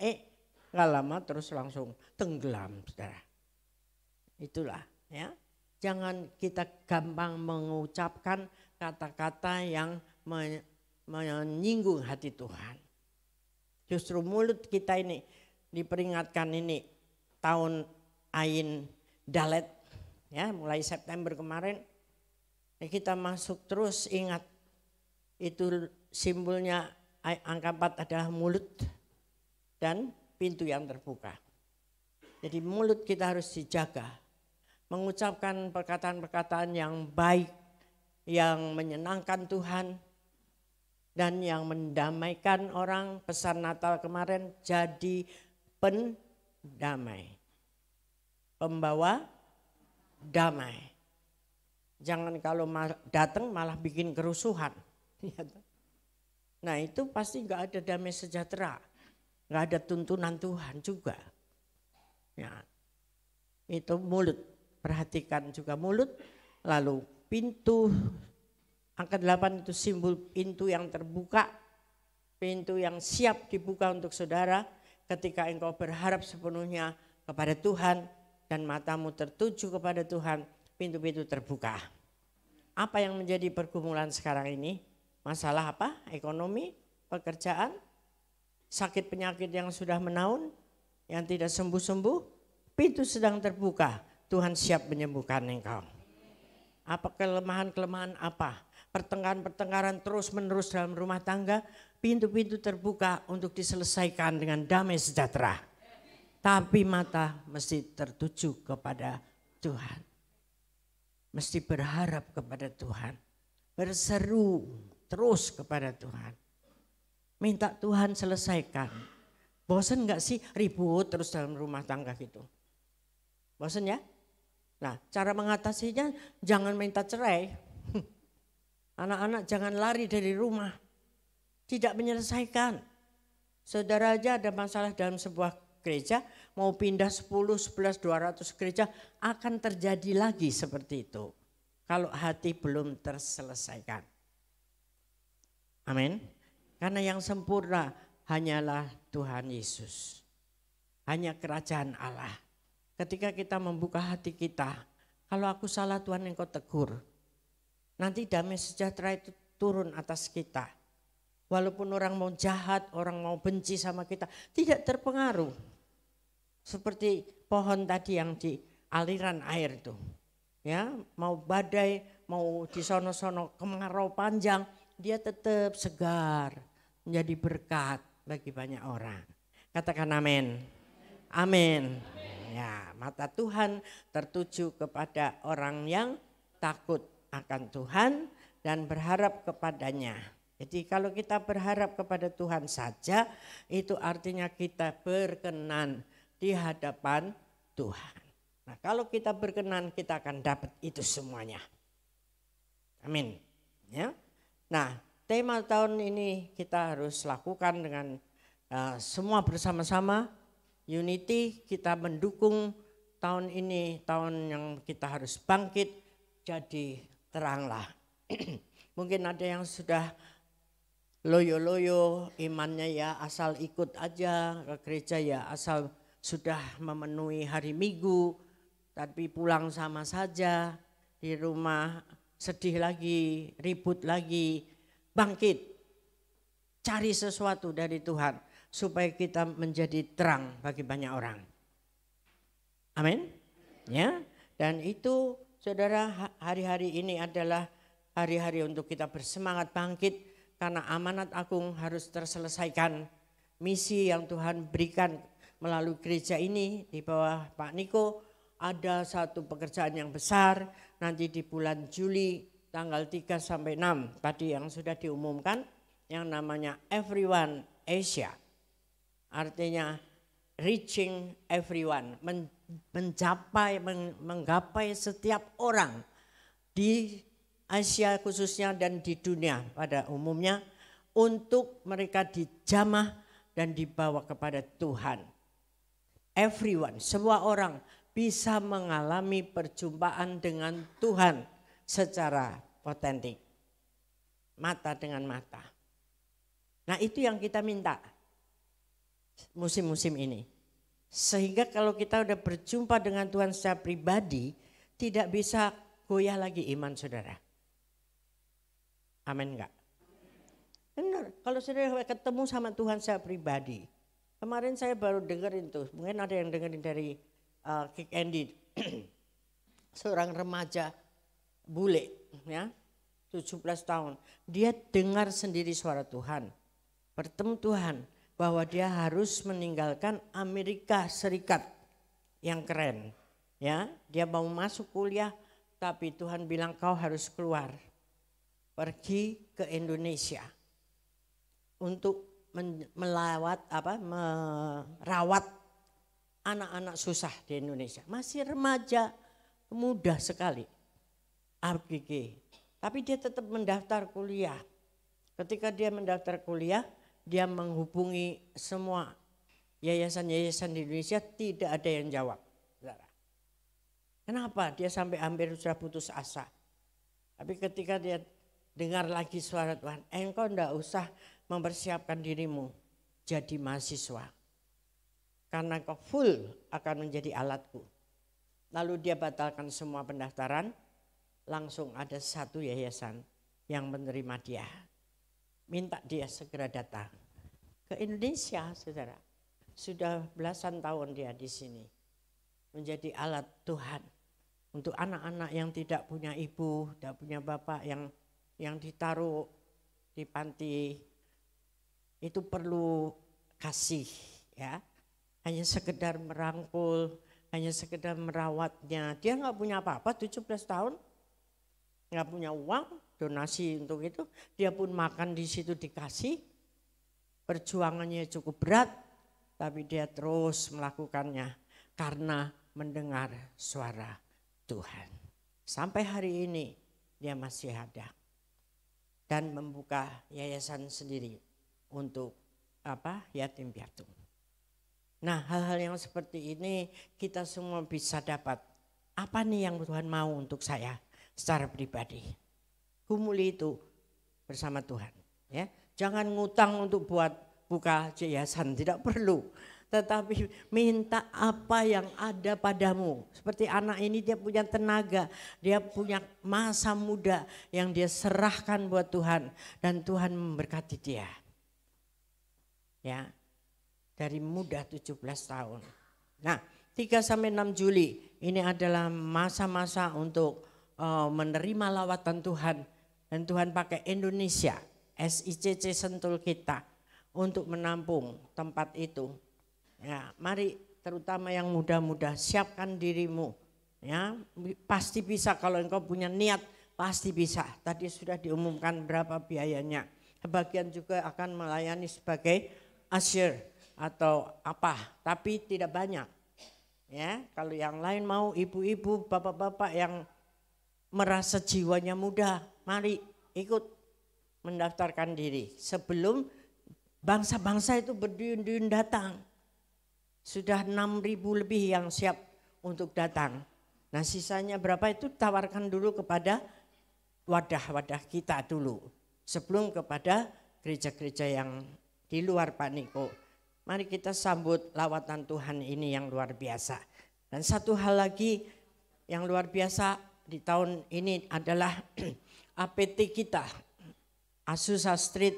S3: Gak lama terus langsung tenggelam, saudara. Itulah, ya. Jangan kita gampang mengucapkan kata-kata yang menyinggung hati Tuhan. Justru mulut kita ini diperingatkan ini tahun Ain Dalet, ya, mulai September kemarin kita masuk terus, ingat itu simbolnya angka 4 adalah mulut dan pintu yang terbuka. Jadi mulut kita harus dijaga, mengucapkan perkataan-perkataan yang baik, yang menyenangkan Tuhan, dan yang mendamaikan orang. Pesan Natal kemarin, jadi pendamai, pembawa damai. Jangan kalau datang malah bikin kerusuhan. Nah itu pasti gak ada damai sejahtera, gak ada tuntunan Tuhan juga. Ya, itu mulut, perhatikan juga mulut. Lalu pintu, angka 8 itu simbol pintu yang terbuka, pintu yang siap dibuka untuk saudara ketika engkau berharap sepenuhnya kepada Tuhan dan matamu tertuju kepada Tuhan, pintu-pintu terbuka. Apa yang menjadi pergumulan sekarang ini? Masalah apa? Ekonomi, pekerjaan, sakit penyakit yang sudah menaun, yang tidak sembuh-sembuh, pintu sedang terbuka, Tuhan siap menyembuhkan engkau. Apa kelemahan-kelemahan apa? Pertengkaran-pertengkaran terus-menerus dalam rumah tangga, pintu-pintu terbuka untuk diselesaikan dengan damai sejahtera. Tapi mata mesti tertuju kepada Tuhan. Mesti berharap kepada Tuhan. Berseru terus kepada Tuhan. Minta Tuhan selesaikan. Bosan gak sih ribut terus dalam rumah tangga gitu? Bosan ya? Nah, cara mengatasinya jangan minta cerai. Anak-anak jangan lari dari rumah. Tidak menyelesaikan. Saudara aja ada masalah dalam sebuah gereja, mau pindah 10, 11, 200 gereja, akan terjadi lagi seperti itu. Kalau hati belum terselesaikan. Amin. Karena yang sempurna hanyalah Tuhan Yesus. Hanya kerajaan Allah. Ketika kita membuka hati kita, kalau aku salah Tuhan engkau tegur. Nanti damai sejahtera itu turun atas kita. Walaupun orang mau jahat, orang mau benci sama kita, tidak terpengaruh. Seperti pohon tadi yang di aliran air itu. Ya, mau badai, mau di sono-sono kemarau panjang, dia tetap segar, menjadi berkat bagi banyak orang. Katakan amin. Amin. Ya, mata Tuhan tertuju kepada orang yang takut akan Tuhan dan berharap kepadanya. Jadi kalau kita berharap kepada Tuhan saja, itu artinya kita berkenan di hadapan Tuhan. Nah, kalau kita berkenan, kita akan dapat itu semuanya. Amin. Ya. Nah, tema tahun ini kita harus lakukan dengan semua bersama-sama. Unity, kita mendukung tahun ini, tahun yang kita harus bangkit jadi teranglah. Mungkin ada yang sudah loyo-loyo imannya, ya asal ikut aja ke gereja, ya asal sudah memenuhi hari Minggu, tapi pulang sama saja, di rumah sedih lagi, ribut lagi. Bangkit, cari sesuatu dari Tuhan supaya kita menjadi terang bagi banyak orang. Amin. Ya, dan itu saudara, hari-hari ini adalah hari-hari untuk kita bersemangat bangkit karena amanat agung harus terselesaikan. Misi yang Tuhan berikan melalui gereja ini di bawah Pak Niko, ada satu pekerjaan yang besar nanti di bulan Juli tanggal 3 sampai 6 tadi yang sudah diumumkan, yang namanya Everyone Asia. Artinya reaching everyone, menggapai setiap orang di Asia khususnya dan di dunia pada umumnya, untuk mereka dijamah dan dibawa kepada Tuhan. Everyone, semua orang bisa mengalami perjumpaan dengan Tuhan secara otentik. Mata dengan mata. Nah, itu yang kita minta musim-musim ini. Sehingga kalau kita udah berjumpa dengan Tuhan secara pribadi, tidak bisa goyah lagi iman saudara. Amin enggak? Benar, kalau saudara ketemu sama Tuhan secara pribadi. Kemarin saya baru dengerin tuh, mungkin ada yang dengerin dari Kick Andy. Seorang remaja bule ya, 17 tahun. Dia dengar sendiri suara Tuhan. Bertemu Tuhan bahwa dia harus meninggalkan Amerika Serikat yang keren. Ya, dia mau masuk kuliah tapi Tuhan bilang kau harus keluar. Pergi ke Indonesia untuk merawat anak-anak susah di Indonesia. Masih remaja, muda sekali. ABG. Tapi dia tetap mendaftar kuliah. Ketika dia mendaftar kuliah, dia menghubungi semua yayasan-yayasan di Indonesia, tidak ada yang jawab. Kenapa? Dia sampai hampir sudah putus asa. Tapi ketika dia dengar lagi suara Tuhan, engkau enggak usah mempersiapkan dirimu jadi mahasiswa. Karena engkau full akan menjadi alatku. Lalu dia batalkan semua pendaftaran, langsung ada satu yayasan yang menerima dia. Minta dia segera datang ke Indonesia, saudara. Sudah belasan tahun dia di sini. Menjadi alat Tuhan. Untuk anak-anak yang tidak punya ibu, tidak punya bapak, yang ditaruh di panti, itu perlu kasih ya. Hanya sekedar merangkul, hanya sekedar merawatnya. Dia nggak punya apa-apa, 17 tahun. Nggak punya uang, donasi untuk itu. Dia pun makan di situ dikasih. Perjuangannya cukup berat, tapi dia terus melakukannya karena mendengar suara Tuhan. Sampai hari ini dia masih ada. Dan membuka yayasan sendiri untuk yatim piatu. Nah, hal-hal yang seperti ini kita semua bisa dapat. Apa nih yang Tuhan mau untuk saya secara pribadi? Gumuli itu bersama Tuhan. Ya, jangan ngutang untuk buka yayasan, tidak perlu. Tetapi minta apa yang ada padamu. Seperti anak ini dia punya tenaga, dia punya masa muda yang dia serahkan buat Tuhan. Dan Tuhan memberkati dia. Ya, dari muda 17 tahun. Nah, 3-6 Juli ini adalah masa-masa untuk menerima lawatan Tuhan. Dan Tuhan pakai Indonesia, SICC Sentul kita untuk menampung tempat itu. Ya, mari terutama yang muda-muda siapkan dirimu. Ya, pasti bisa kalau engkau punya niat, pasti bisa. Tadi sudah diumumkan berapa biayanya. Sebagian juga akan melayani sebagai usher atau apa, tapi tidak banyak. Ya, kalau yang lain mau ibu-ibu, bapak-bapak yang merasa jiwanya muda, mari ikut mendaftarkan diri sebelum bangsa-bangsa itu berduyun-duyun datang. Sudah 6.000 lebih yang siap untuk datang. Nah, sisanya berapa itu tawarkan dulu kepada wadah-wadah kita dulu. Sebelum kepada gereja-gereja yang di luar Pak Niko. Mari kita sambut lawatan Tuhan ini yang luar biasa. Dan satu hal lagi yang luar biasa di tahun ini adalah APT kita. Azusa Street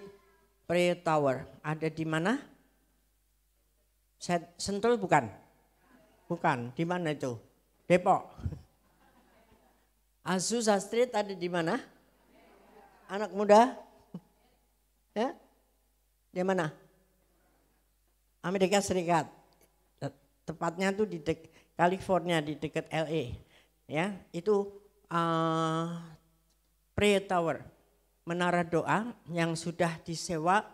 S3: Prayer Tower. Ada di mana? Sentul bukan? Bukan, di mana itu? Depok. Azusa Street ada di mana? Anak muda? Ya? Di mana? Amerika Serikat. Tepatnya tuh di California, di dekat LA. Ya, itu prayer tower, menara doa yang sudah disewa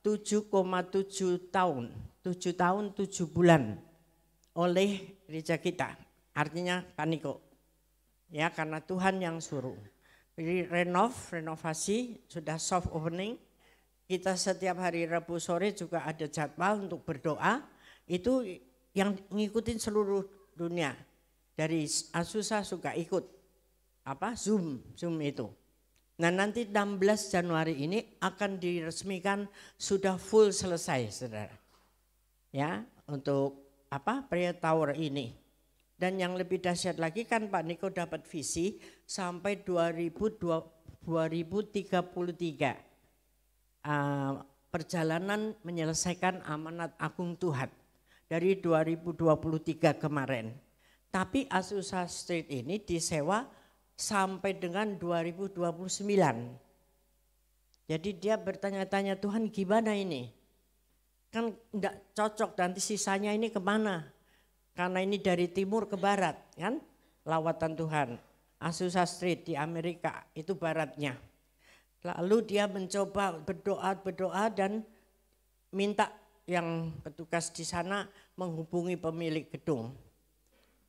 S3: 7,7 tahun, 7 tahun 7 bulan oleh gereja kita. Artinya Kaniko. Ya, karena Tuhan yang suruh. Jadi renovasi, sudah soft opening. Kita setiap hari Rabu sore juga ada jadwal untuk berdoa. Itu yang ngikutin seluruh dunia. Dari Azusa juga ikut Zoom itu. Nah, nanti 16 Januari ini akan diresmikan sudah full selesai, Saudara. Ya, untuk prayer tower ini. Dan yang lebih dahsyat lagi kan Pak Niko dapat visi sampai 2033. Perjalanan menyelesaikan amanat agung Tuhan dari 2023 kemarin. Tapi Azusa Street ini disewa sampai dengan 2029. Jadi dia bertanya-tanya, Tuhan gimana ini? Kan enggak cocok, nanti sisanya ini kemana? Karena ini dari timur ke barat kan, lawatan Tuhan. Azusa Street di Amerika itu baratnya. Lalu dia mencoba berdoa dan minta yang petugas di sana menghubungi pemilik gedung.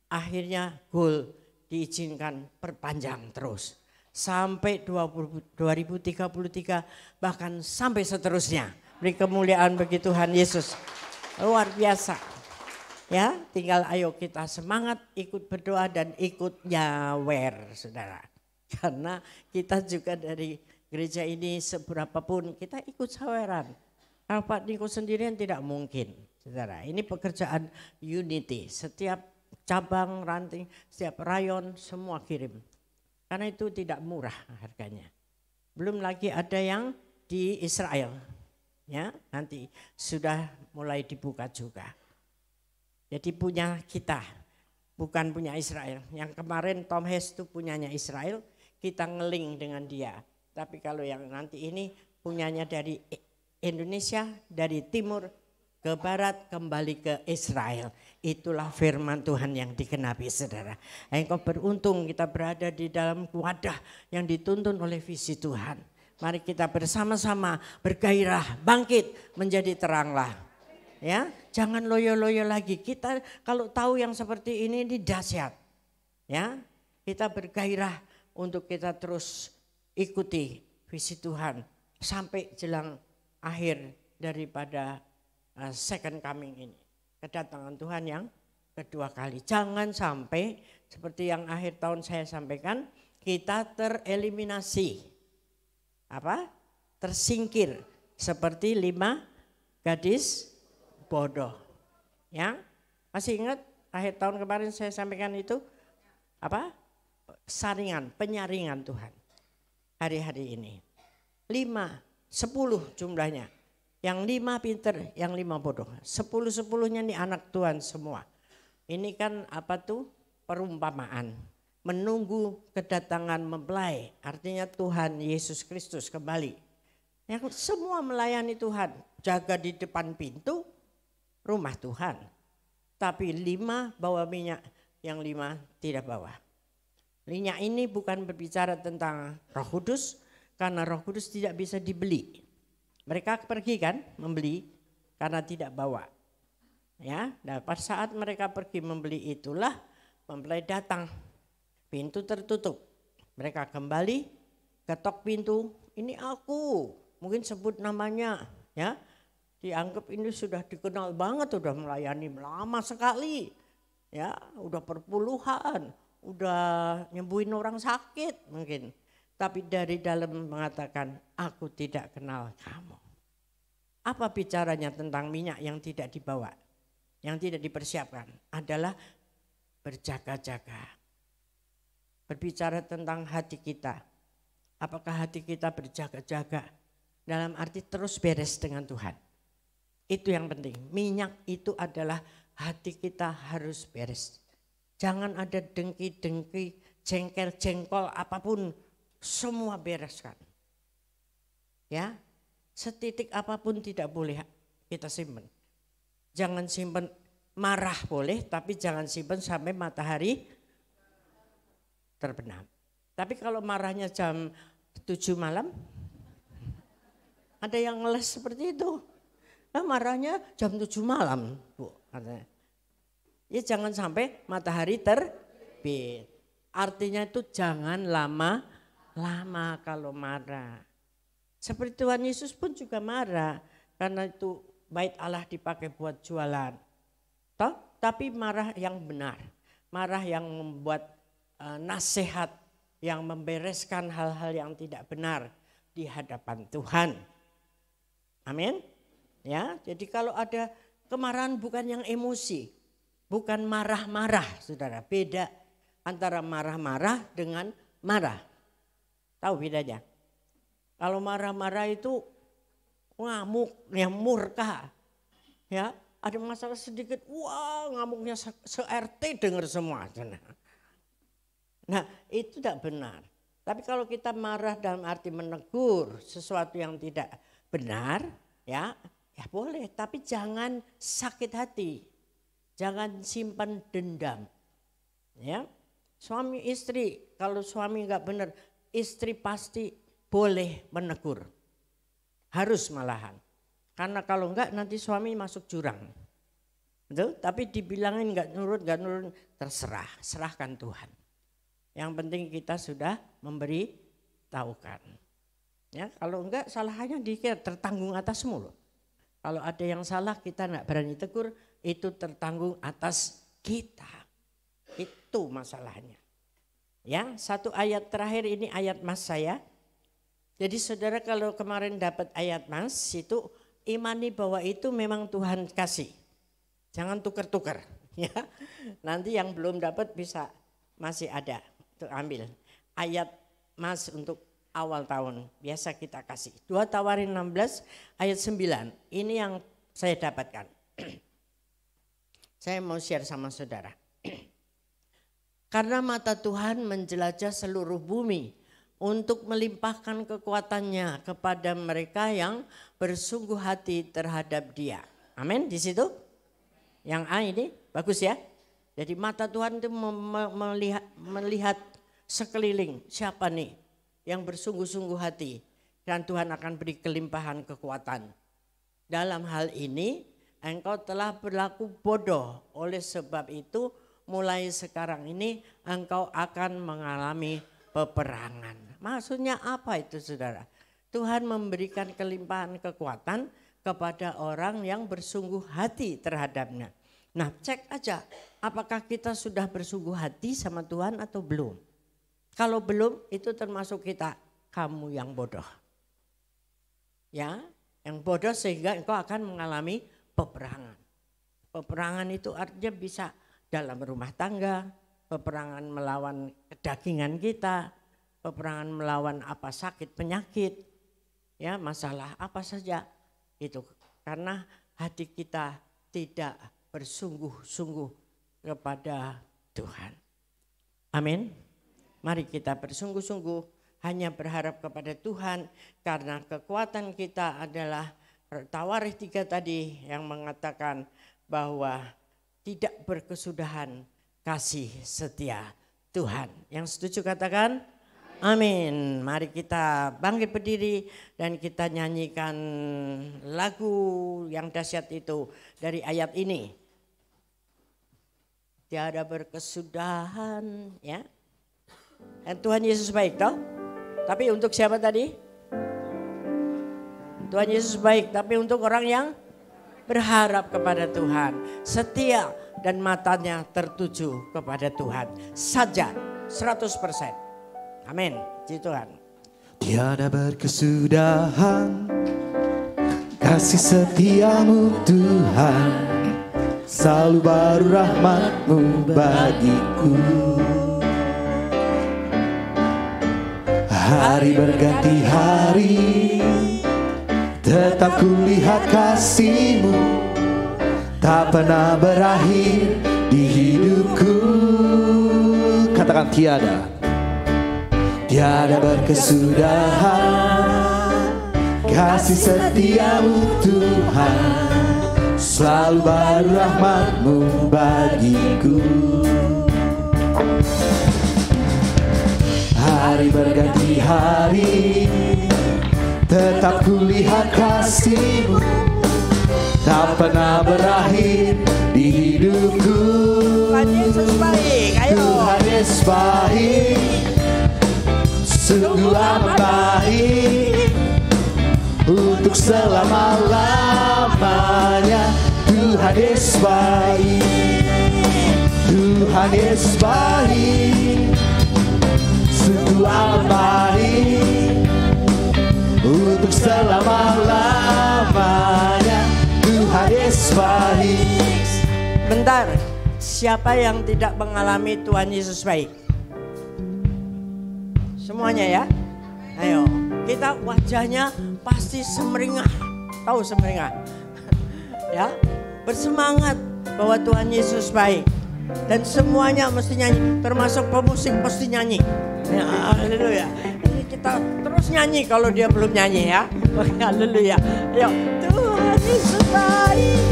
S3: Akhirnya goal diizinkan perpanjang terus. Sampai 2033 bahkan sampai seterusnya. Beri kemuliaan bagi Tuhan Yesus. Luar biasa. Ya, tinggal ayo kita semangat ikut berdoa dan ikut nyawer, Saudara. Karena kita juga dari gereja ini seberapapun kita ikut saweran. Kalau Pak Niko sendirian tidak mungkin, Saudara. Ini pekerjaan unity. Setiap cabang, ranting, setiap rayon semua kirim. Karena itu tidak murah harganya. Belum lagi ada yang di Israel. Ya, nanti sudah mulai dibuka juga. Jadi punya kita, bukan punya Israel. Yang kemarin Tom Hess itu punyanya Israel, kita ngeling dengan dia. Tapi kalau yang nanti ini punyanya dari Indonesia, dari timur ke barat kembali ke Israel. Itulah firman Tuhan yang dikenapi, Saudara. Engkau beruntung kita berada di dalam wadah yang dituntun oleh visi Tuhan. Mari kita bersama-sama bergairah, bangkit menjadi teranglah. Ya, jangan loyo-loyo lagi. Kita kalau tahu yang seperti ini dahsyat. Ya, kita bergairah untuk kita terus ikuti visi Tuhan sampai jelang akhir daripada second coming ini. Kedatangan Tuhan yang kedua kali. Jangan sampai seperti yang akhir tahun saya sampaikan, kita tereliminasi. Tersingkir seperti 5 gadis bodoh. Ya, masih ingat akhir tahun kemarin saya sampaikan itu penyaringan Tuhan. Hari-hari ini 5, 10 jumlahnya. Yang 5 pinter, yang 5 bodoh. 10-10-nya nih anak Tuhan semua. Ini kan perumpamaan. Menunggu kedatangan mempelai, artinya Tuhan Yesus Kristus kembali. Yang semua melayani Tuhan, jaga di depan pintu rumah Tuhan. Tapi 5 bawa minyak, yang 5 tidak bawa. Minyak ini bukan berbicara tentang Roh Kudus, karena Roh Kudus tidak bisa dibeli. Mereka pergi kan membeli karena tidak bawa. Ya, dan pada saat mereka pergi membeli itulah mempelai datang. Pintu tertutup. Mereka kembali, ketok pintu, ini aku. Mungkin sebut namanya, ya. Dianggap ini sudah dikenal banget, sudah melayani lama sekali. Ya, udah perpuluhan, udah nyembuhin orang sakit mungkin. Tapi dari dalam mengatakan, aku tidak kenal kamu. Apa bicaranya tentang minyak yang tidak dibawa, yang tidak dipersiapkan? Adalah berjaga-jaga. Berbicara tentang hati kita. Apakah hati kita berjaga-jaga? Dalam arti terus beres dengan Tuhan. Itu yang penting. Minyak itu adalah hati kita harus beres. Jangan ada dengki-dengki, jengkel-jengkol apapun, semua bereskan. Ya, setitik apapun tidak boleh kita simpan. Jangan simpan marah boleh, tapi jangan simpan sampai matahari terbenam. Tapi kalau marahnya jam 7 malam, ada yang ngeles seperti itu. Nah, marahnya jam 7 malam, Bu. Katanya. Ya jangan sampai matahari terbit. Artinya itu jangan lama-lama kalau marah. Seperti Tuhan Yesus pun juga marah. Karena itu bait Allah dipakai buat jualan. Toh? Tapi marah yang benar. Marah yang membuat nasihat. Yang membereskan hal-hal yang tidak benar di hadapan Tuhan. Amin. Ya, jadi kalau ada kemarahan bukan yang emosi. Bukan marah-marah, saudara. Beda antara marah-marah dengan marah. Tahu bedanya? Kalau marah-marah itu ngamuk, yang murka. Ya, ada masalah sedikit, wah ngamuknya se-RT dengar semua. Nah, itu tidak benar. Tapi kalau kita marah dalam arti menegur sesuatu yang tidak benar, ya boleh. Tapi jangan sakit hati. Jangan simpan dendam. Ya, suami istri, kalau suami nggak benar, istri pasti boleh menegur. Harus malahan. Karena kalau enggak nanti suami masuk jurang. Betul? Tapi dibilangin nggak nurut, terserah, serahkan Tuhan. Yang penting kita sudah memberi tahukan. Ya, kalau enggak salahnya dikira tertanggung atasmu loh. Kalau ada yang salah kita enggak berani tegur, itu tertanggung atas kita. Itu masalahnya. Ya, satu ayat terakhir ini ayat mas saya. Jadi saudara kalau kemarin dapat ayat mas itu imani bahwa itu memang Tuhan kasih. Jangan tuker-tuker. Ya, nanti yang belum dapat bisa masih ada. Tuh ambil ayat mas untuk awal tahun biasa kita kasih. 2 Tawarin 16 ayat 9. Ini yang saya dapatkan. Saya mau share sama saudara. Karena mata Tuhan menjelajah seluruh bumi untuk melimpahkan kekuatannya kepada mereka yang bersungguh hati terhadap Dia. Amin, di situ. Yang A ini bagus ya. Jadi mata Tuhan itu melihat sekeliling siapa nih yang bersungguh-sungguh hati dan Tuhan akan beri kelimpahan kekuatan. Dalam hal ini engkau telah berlaku bodoh, oleh sebab itu mulai sekarang ini engkau akan mengalami peperangan. Maksudnya apa itu saudara? Tuhan memberikan kelimpahan kekuatan kepada orang yang bersungguh hati terhadapnya. Nah, cek aja apakah kita sudah bersungguh hati sama Tuhan atau belum. Kalau belum itu termasuk kita, kamu yang bodoh. Ya, yang bodoh sehingga engkau akan mengalami peperangan. Peperangan itu artinya bisa dalam rumah tangga, peperangan melawan kedagingan kita, peperangan melawan apa sakit penyakit, ya masalah apa saja itu karena hati kita tidak bersungguh-sungguh kepada Tuhan. Amin. Mari kita bersungguh-sungguh hanya berharap kepada Tuhan karena kekuatan kita adalah Tawarikh 3 tadi yang mengatakan bahwa tidak berkesudahan kasih setia Tuhan. Yang setuju katakan amin. Mari kita bangkit berdiri dan kita nyanyikan lagu yang dahsyat itu dari ayat ini. Tiada berkesudahan ya. Dan Tuhan Yesus baik toh. Tapi untuk siapa tadi? Tuhan Yesus baik tapi untuk orang yang berharap kepada Tuhan. Setia dan matanya tertuju kepada Tuhan saja 100%. Amin. Puji Tuhan.
S2: Tiada berkesudahan kasih setiamu Tuhan, selalu baru rahmat-Mu bagiku. Hari berganti hari, tetap kulihat kasih-Mu, tak pernah berakhir di hidupku. katakan tiada. Tiada berkesudahan kasih setiamu Tuhan, selalu baru rahmat-Mu bagiku. Hari berganti hari, tetap kulihat kasih-Mu, tak pernah berakhir di hidupku.
S3: Tuhan Yesus baik, ayo.
S2: Tuhan Yesus baik, sungguh amat baik, untuk selama-lamanya. Tuhan Yesus baik, Tuhan Yesus baik, sungguh amat baik, untuk selama-lamanya. Tuhan Yesus baik.
S3: Bentar, siapa yang tidak mengalami Tuhan Yesus baik? Semuanya ya? Ayo, kita wajahnya pasti semeringah. Tahu semeringah? Ya, bersemangat bahwa Tuhan Yesus baik. Dan semuanya mesti nyanyi, termasuk pemusik mesti nyanyi. Ya, haleluya. Ini kita terus nyanyi kalau dia belum nyanyi ya. Oke, haleluya. Ayo, Tuhan Yesus baik,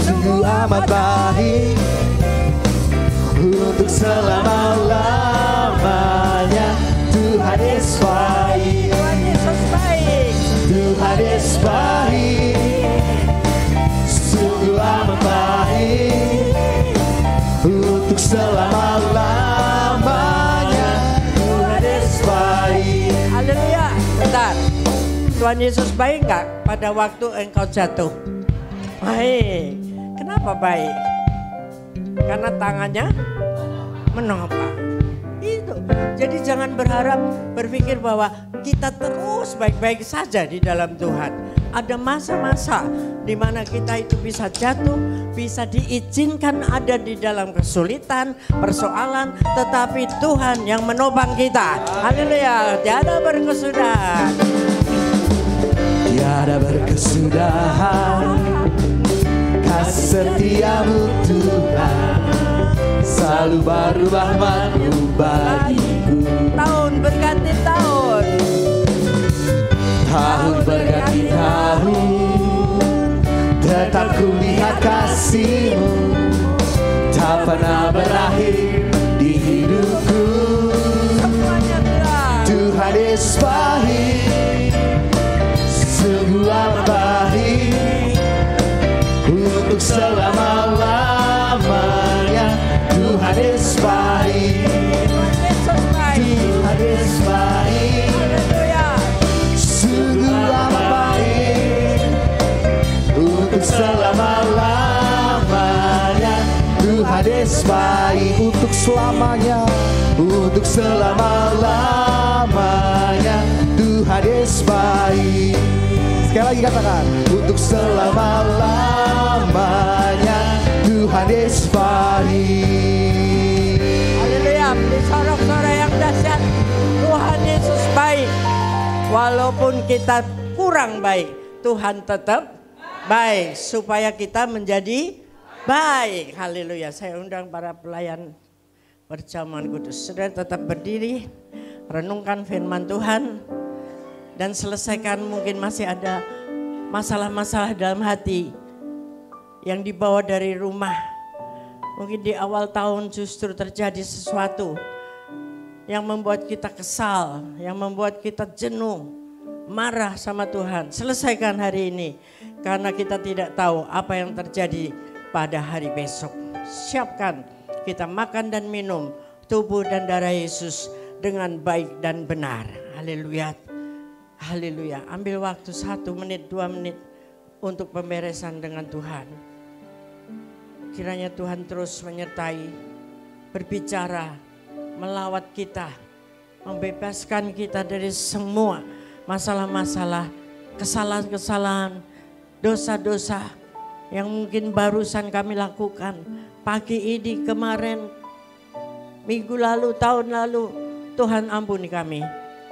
S2: sungguh amat baik, untuk selama-lamanya. Tuhan Yesus baik,
S3: Tuhan Yesus baik,
S2: Tuhan Yesus baik, sungguh amat baik, untuk selama-lamanya. Tuhan Yesus baik.
S3: haleluya. Bentar, Tuhan Yesus baik nggak pada waktu engkau jatuh? Baik. Kenapa baik? Karena tangannya menopang. Itu. Jadi jangan berpikir bahwa kita terus baik-baik saja di dalam Tuhan. Ada masa-masa di mana kita itu bisa jatuh, bisa diizinkan ada di dalam kesulitan, persoalan, tetapi Tuhan yang menopang kita. Haleluya, tiada berkesudahan.
S2: Tiada berkesudahan kasih setiamu Tuhan, selalu baru rahmat-Mu bagiku.
S3: Tahun berganti tahun,
S2: Tahun berganti tahun, tetap kulihat kasih-Mu, tak pernah berakhir di hidupku.
S3: semuanya bilang
S2: Tuhan Yesus baik, sungguh amat baik, untuk selama-lamanya. Tuhan Yesus baik,
S3: Tuhan Yesus baik.
S2: Tuhan Yesus baik,
S3: Haleluya.
S2: sungguh amat baik, untuk selama-lamanya. Tuhan Yesus baik, untuk selamanya, untuk selama-lamanya. Tuhan Yesus baik. Sekali lagi katakan, untuk selama-lamanya. Tuhan Yesus baik.
S3: Haleluya. Di sorak-sorai yang dahsyat, Tuhan Yesus baik. Walaupun kita kurang baik, Tuhan tetap baik supaya kita menjadi baik. Haleluya. Saya undang para pelayan perjamuan kudus. Saudara tetap berdiri, renungkan firman Tuhan dan selesaikan. Mungkin masih ada masalah-masalah dalam hati yang dibawa dari rumah. Mungkin di awal tahun justru terjadi sesuatu yang membuat kita kesal, yang membuat kita jenuh, marah sama Tuhan. Selesaikan hari ini karena kita tidak tahu apa yang terjadi pada hari besok. Siapkan kita makan dan minum tubuh dan darah Yesus dengan baik dan benar. Haleluya. Haleluya. Ambil waktu 1 menit, 2 menit untuk pemberesan dengan Tuhan. Kiranya Tuhan terus menyertai, berbicara, melawat kita, membebaskan kita dari semua masalah-masalah, kesalahan-kesalahan, dosa-dosa yang mungkin barusan kami lakukan pagi ini, kemarin, minggu lalu, tahun lalu. Tuhan ampuni kami.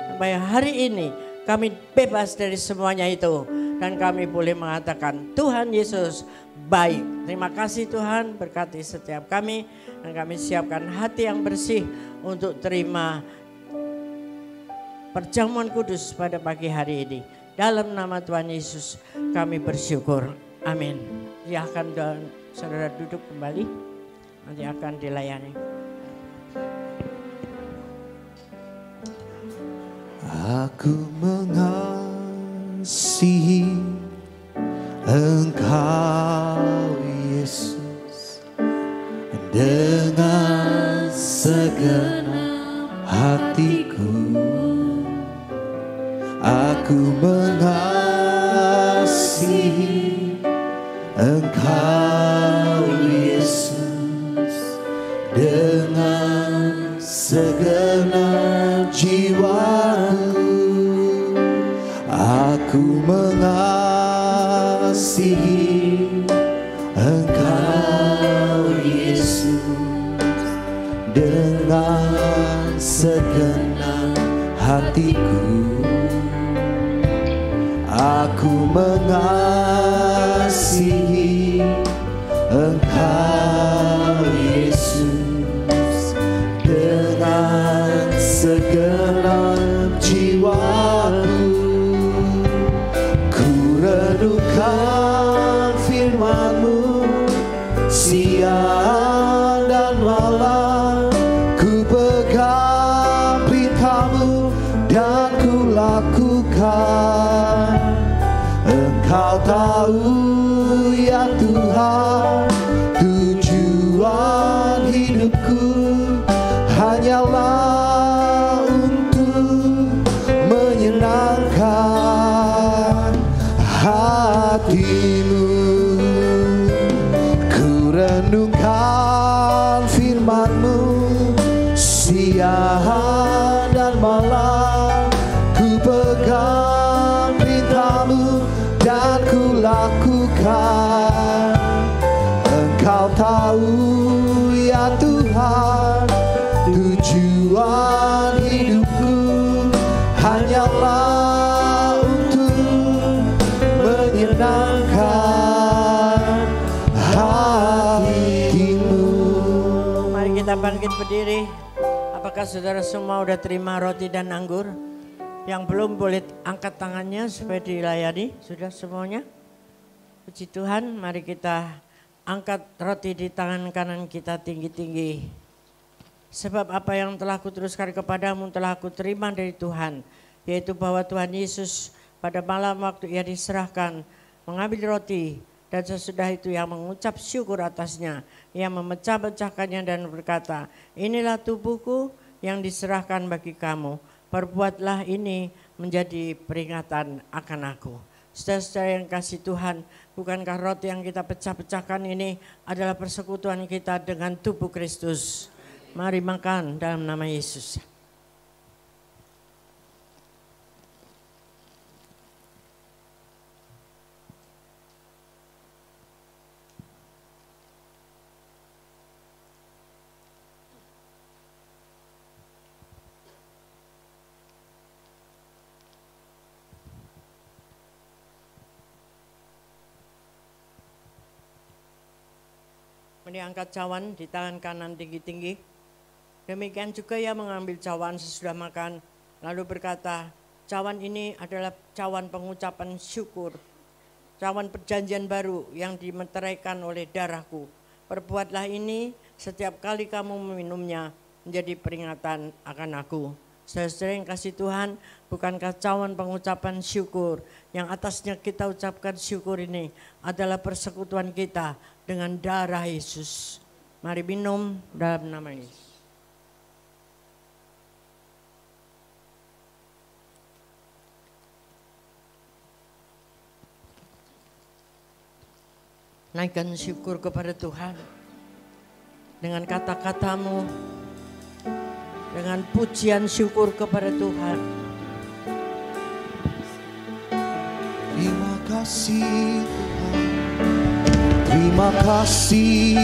S3: Supaya hari ini kami bebas dari semuanya itu. dan kami boleh mengatakan Tuhan Yesus baik. Terima kasih Tuhan, berkati setiap kami dan kami siapkan hati yang bersih untuk terima perjamuan kudus pada pagi hari ini. Dalam nama Tuhan Yesus kami bersyukur. Amin. Silahkan saudara duduk kembali, nanti akan dilayani.
S2: Aku mengasihi Engkau Yesus dengan segenap hatiku. Aku mengasihi Engkau Yesus dengan segenap jiwaku. Aku mengasihi Engkau Yesus dengan segenap hatiku. Aku mengasihi Engkau Yesus dengan segenap jiwaku. Ku renungkan firman-Mu siang dan malam, ku pegang perintah-Mu dan ku lakukan. Engkau tahu ya Tuhan, tujuan hidupku hanyalah untuk menyenangkan hati-Mu. Ku renungkan firman-Mu siang dan malam, ku pegang perintah-Mu dan ku lakukan. Engkau tahu ya Tuhan, tujuan hidupku hanyalah untuk menyenangkan hati-Mu.
S3: Mari kita bangkit berdiri. Apakah saudara semua sudah terima roti dan anggur? Yang belum boleh angkat tangannya supaya dilayani. Sudah semuanya? Puji Tuhan, mari kita angkat roti di tangan kanan kita tinggi-tinggi. Sebab apa yang telah kuteruskan kepadamu telah aku terima dari Tuhan. Yaitu bahwa Tuhan Yesus pada malam waktu ia diserahkan mengambil roti. Dan sesudah itu ia mengucap syukur atasnya. Ia memecah-mecahkannya dan berkata, inilah tubuhku yang diserahkan bagi kamu. Perbuatlah ini menjadi peringatan akan aku. Saudara-saudara yang kasih Tuhan, bukankah roti yang kita pecah-pecahkan ini adalah persekutuan kita dengan tubuh Kristus? Mari makan dalam nama Yesus. Ini angkat cawan di tangan kanan tinggi-tinggi. Demikian juga ia mengambil cawan sesudah makan. Lalu berkata, cawan ini adalah cawan pengucapan syukur. Cawan perjanjian baru yang dimeteraikan oleh darahku. Perbuatlah ini setiap kali kamu meminumnya menjadi peringatan akan aku. Saudara-saudara yang kasih Tuhan, bukankah cawan pengucapan syukur yang atasnya kita ucapkan syukur ini adalah persekutuan kita dengan darah Yesus. Mari minum dalam nama Yesus. Naikkan syukur kepada Tuhan dengan kata-katamu, dengan pujian syukur kepada Tuhan.
S2: Terima kasih Tuhan, terima kasih.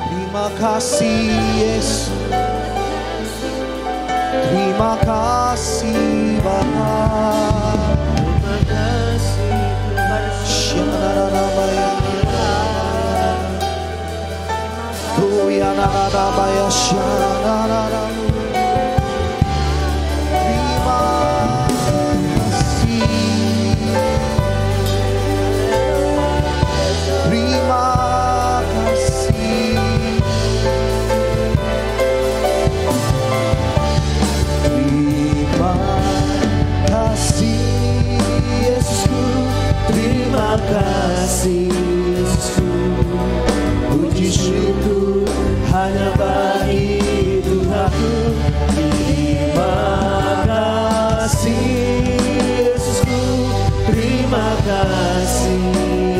S2: Terima kasih Yesus, Terima kasih Bapa.
S3: Terima kasih
S2: Oh ya Baya Shanarara. Terima kasih. Terima kasih. Terima kasih Yesusku. Terima kasih Yesusku. Puji syukur hanya bagi Tuhanku. Terima kasih Yesusku. Terima kasih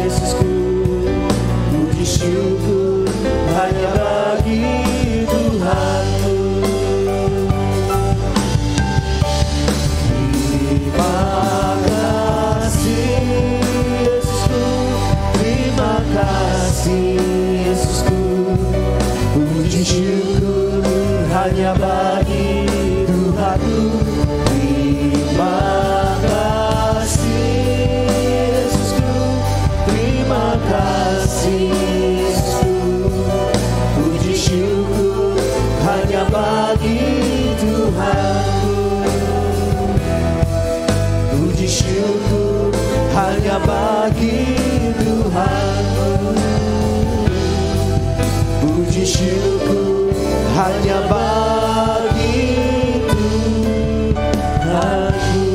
S2: Yesusku. Puji syukur hanya bagi Tuhanku. Terima kasih Yesusku. Terima kasih Yesusku. Puji syukur hanya bagi Tuhanku. Terima kasih Yesusku. Terima kasih Yesusku. Puji syukur hanya bagi Tuhanku. Puji syukur hanya bagi Tuhanku. Puji syukur hanya bagi Tuhanku.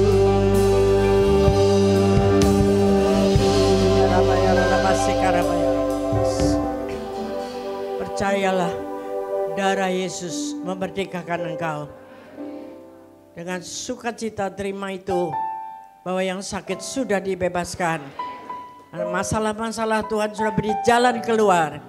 S3: Percayalah, darah Yesus memerdekakan engkau. Dengan sukacita terima itu, bahwa yang sakit sudah dibebaskan. Masalah-masalah Tuhan sudah beri jalan keluar.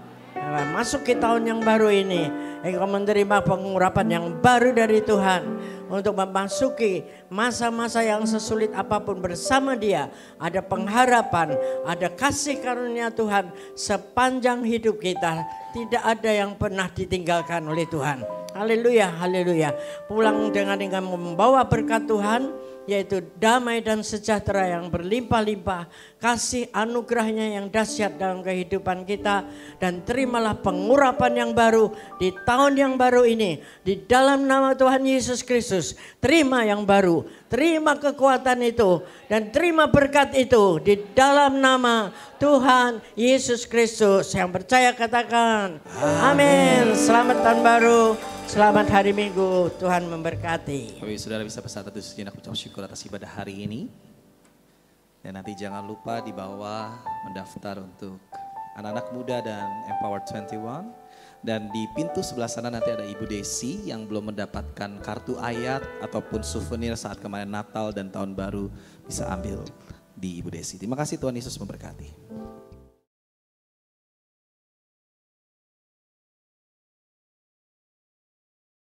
S3: Masuk ke tahun yang baru ini, engkau menerima pengurapan yang baru dari Tuhan. Untuk memasuki masa-masa yang sesulit apapun bersama Dia. Ada pengharapan, ada kasih karunia Tuhan sepanjang hidup kita. Tidak ada yang pernah ditinggalkan oleh Tuhan. Haleluya, haleluya. Pulang dengan membawa berkat Tuhan, yaitu damai dan sejahtera yang berlimpah-limpah, kasih anugerahnya yang dahsyat dalam kehidupan kita, dan terimalah pengurapan yang baru di tahun yang baru ini, di dalam nama Tuhan Yesus Kristus. Terima yang baru, terima kekuatan itu, dan terima berkat itu di dalam nama Tuhan Yesus Kristus. Yang percaya katakan amin. Selamat tahun baru, selamat hari Minggu, Tuhan memberkati.
S4: Bapak saudara bisa bersatu sejenak ucap syukur atas ibadah hari ini. Dan nanti jangan lupa di bawah mendaftar untuk anak-anak muda dan Empower 21. Dan di pintu sebelah sana nanti ada Ibu Desi yang belum mendapatkan kartu ayat ataupun souvenir saat kemarin Natal dan Tahun Baru, bisa ambil di Ibu Desi. Terima kasih, Tuhan Yesus memberkati.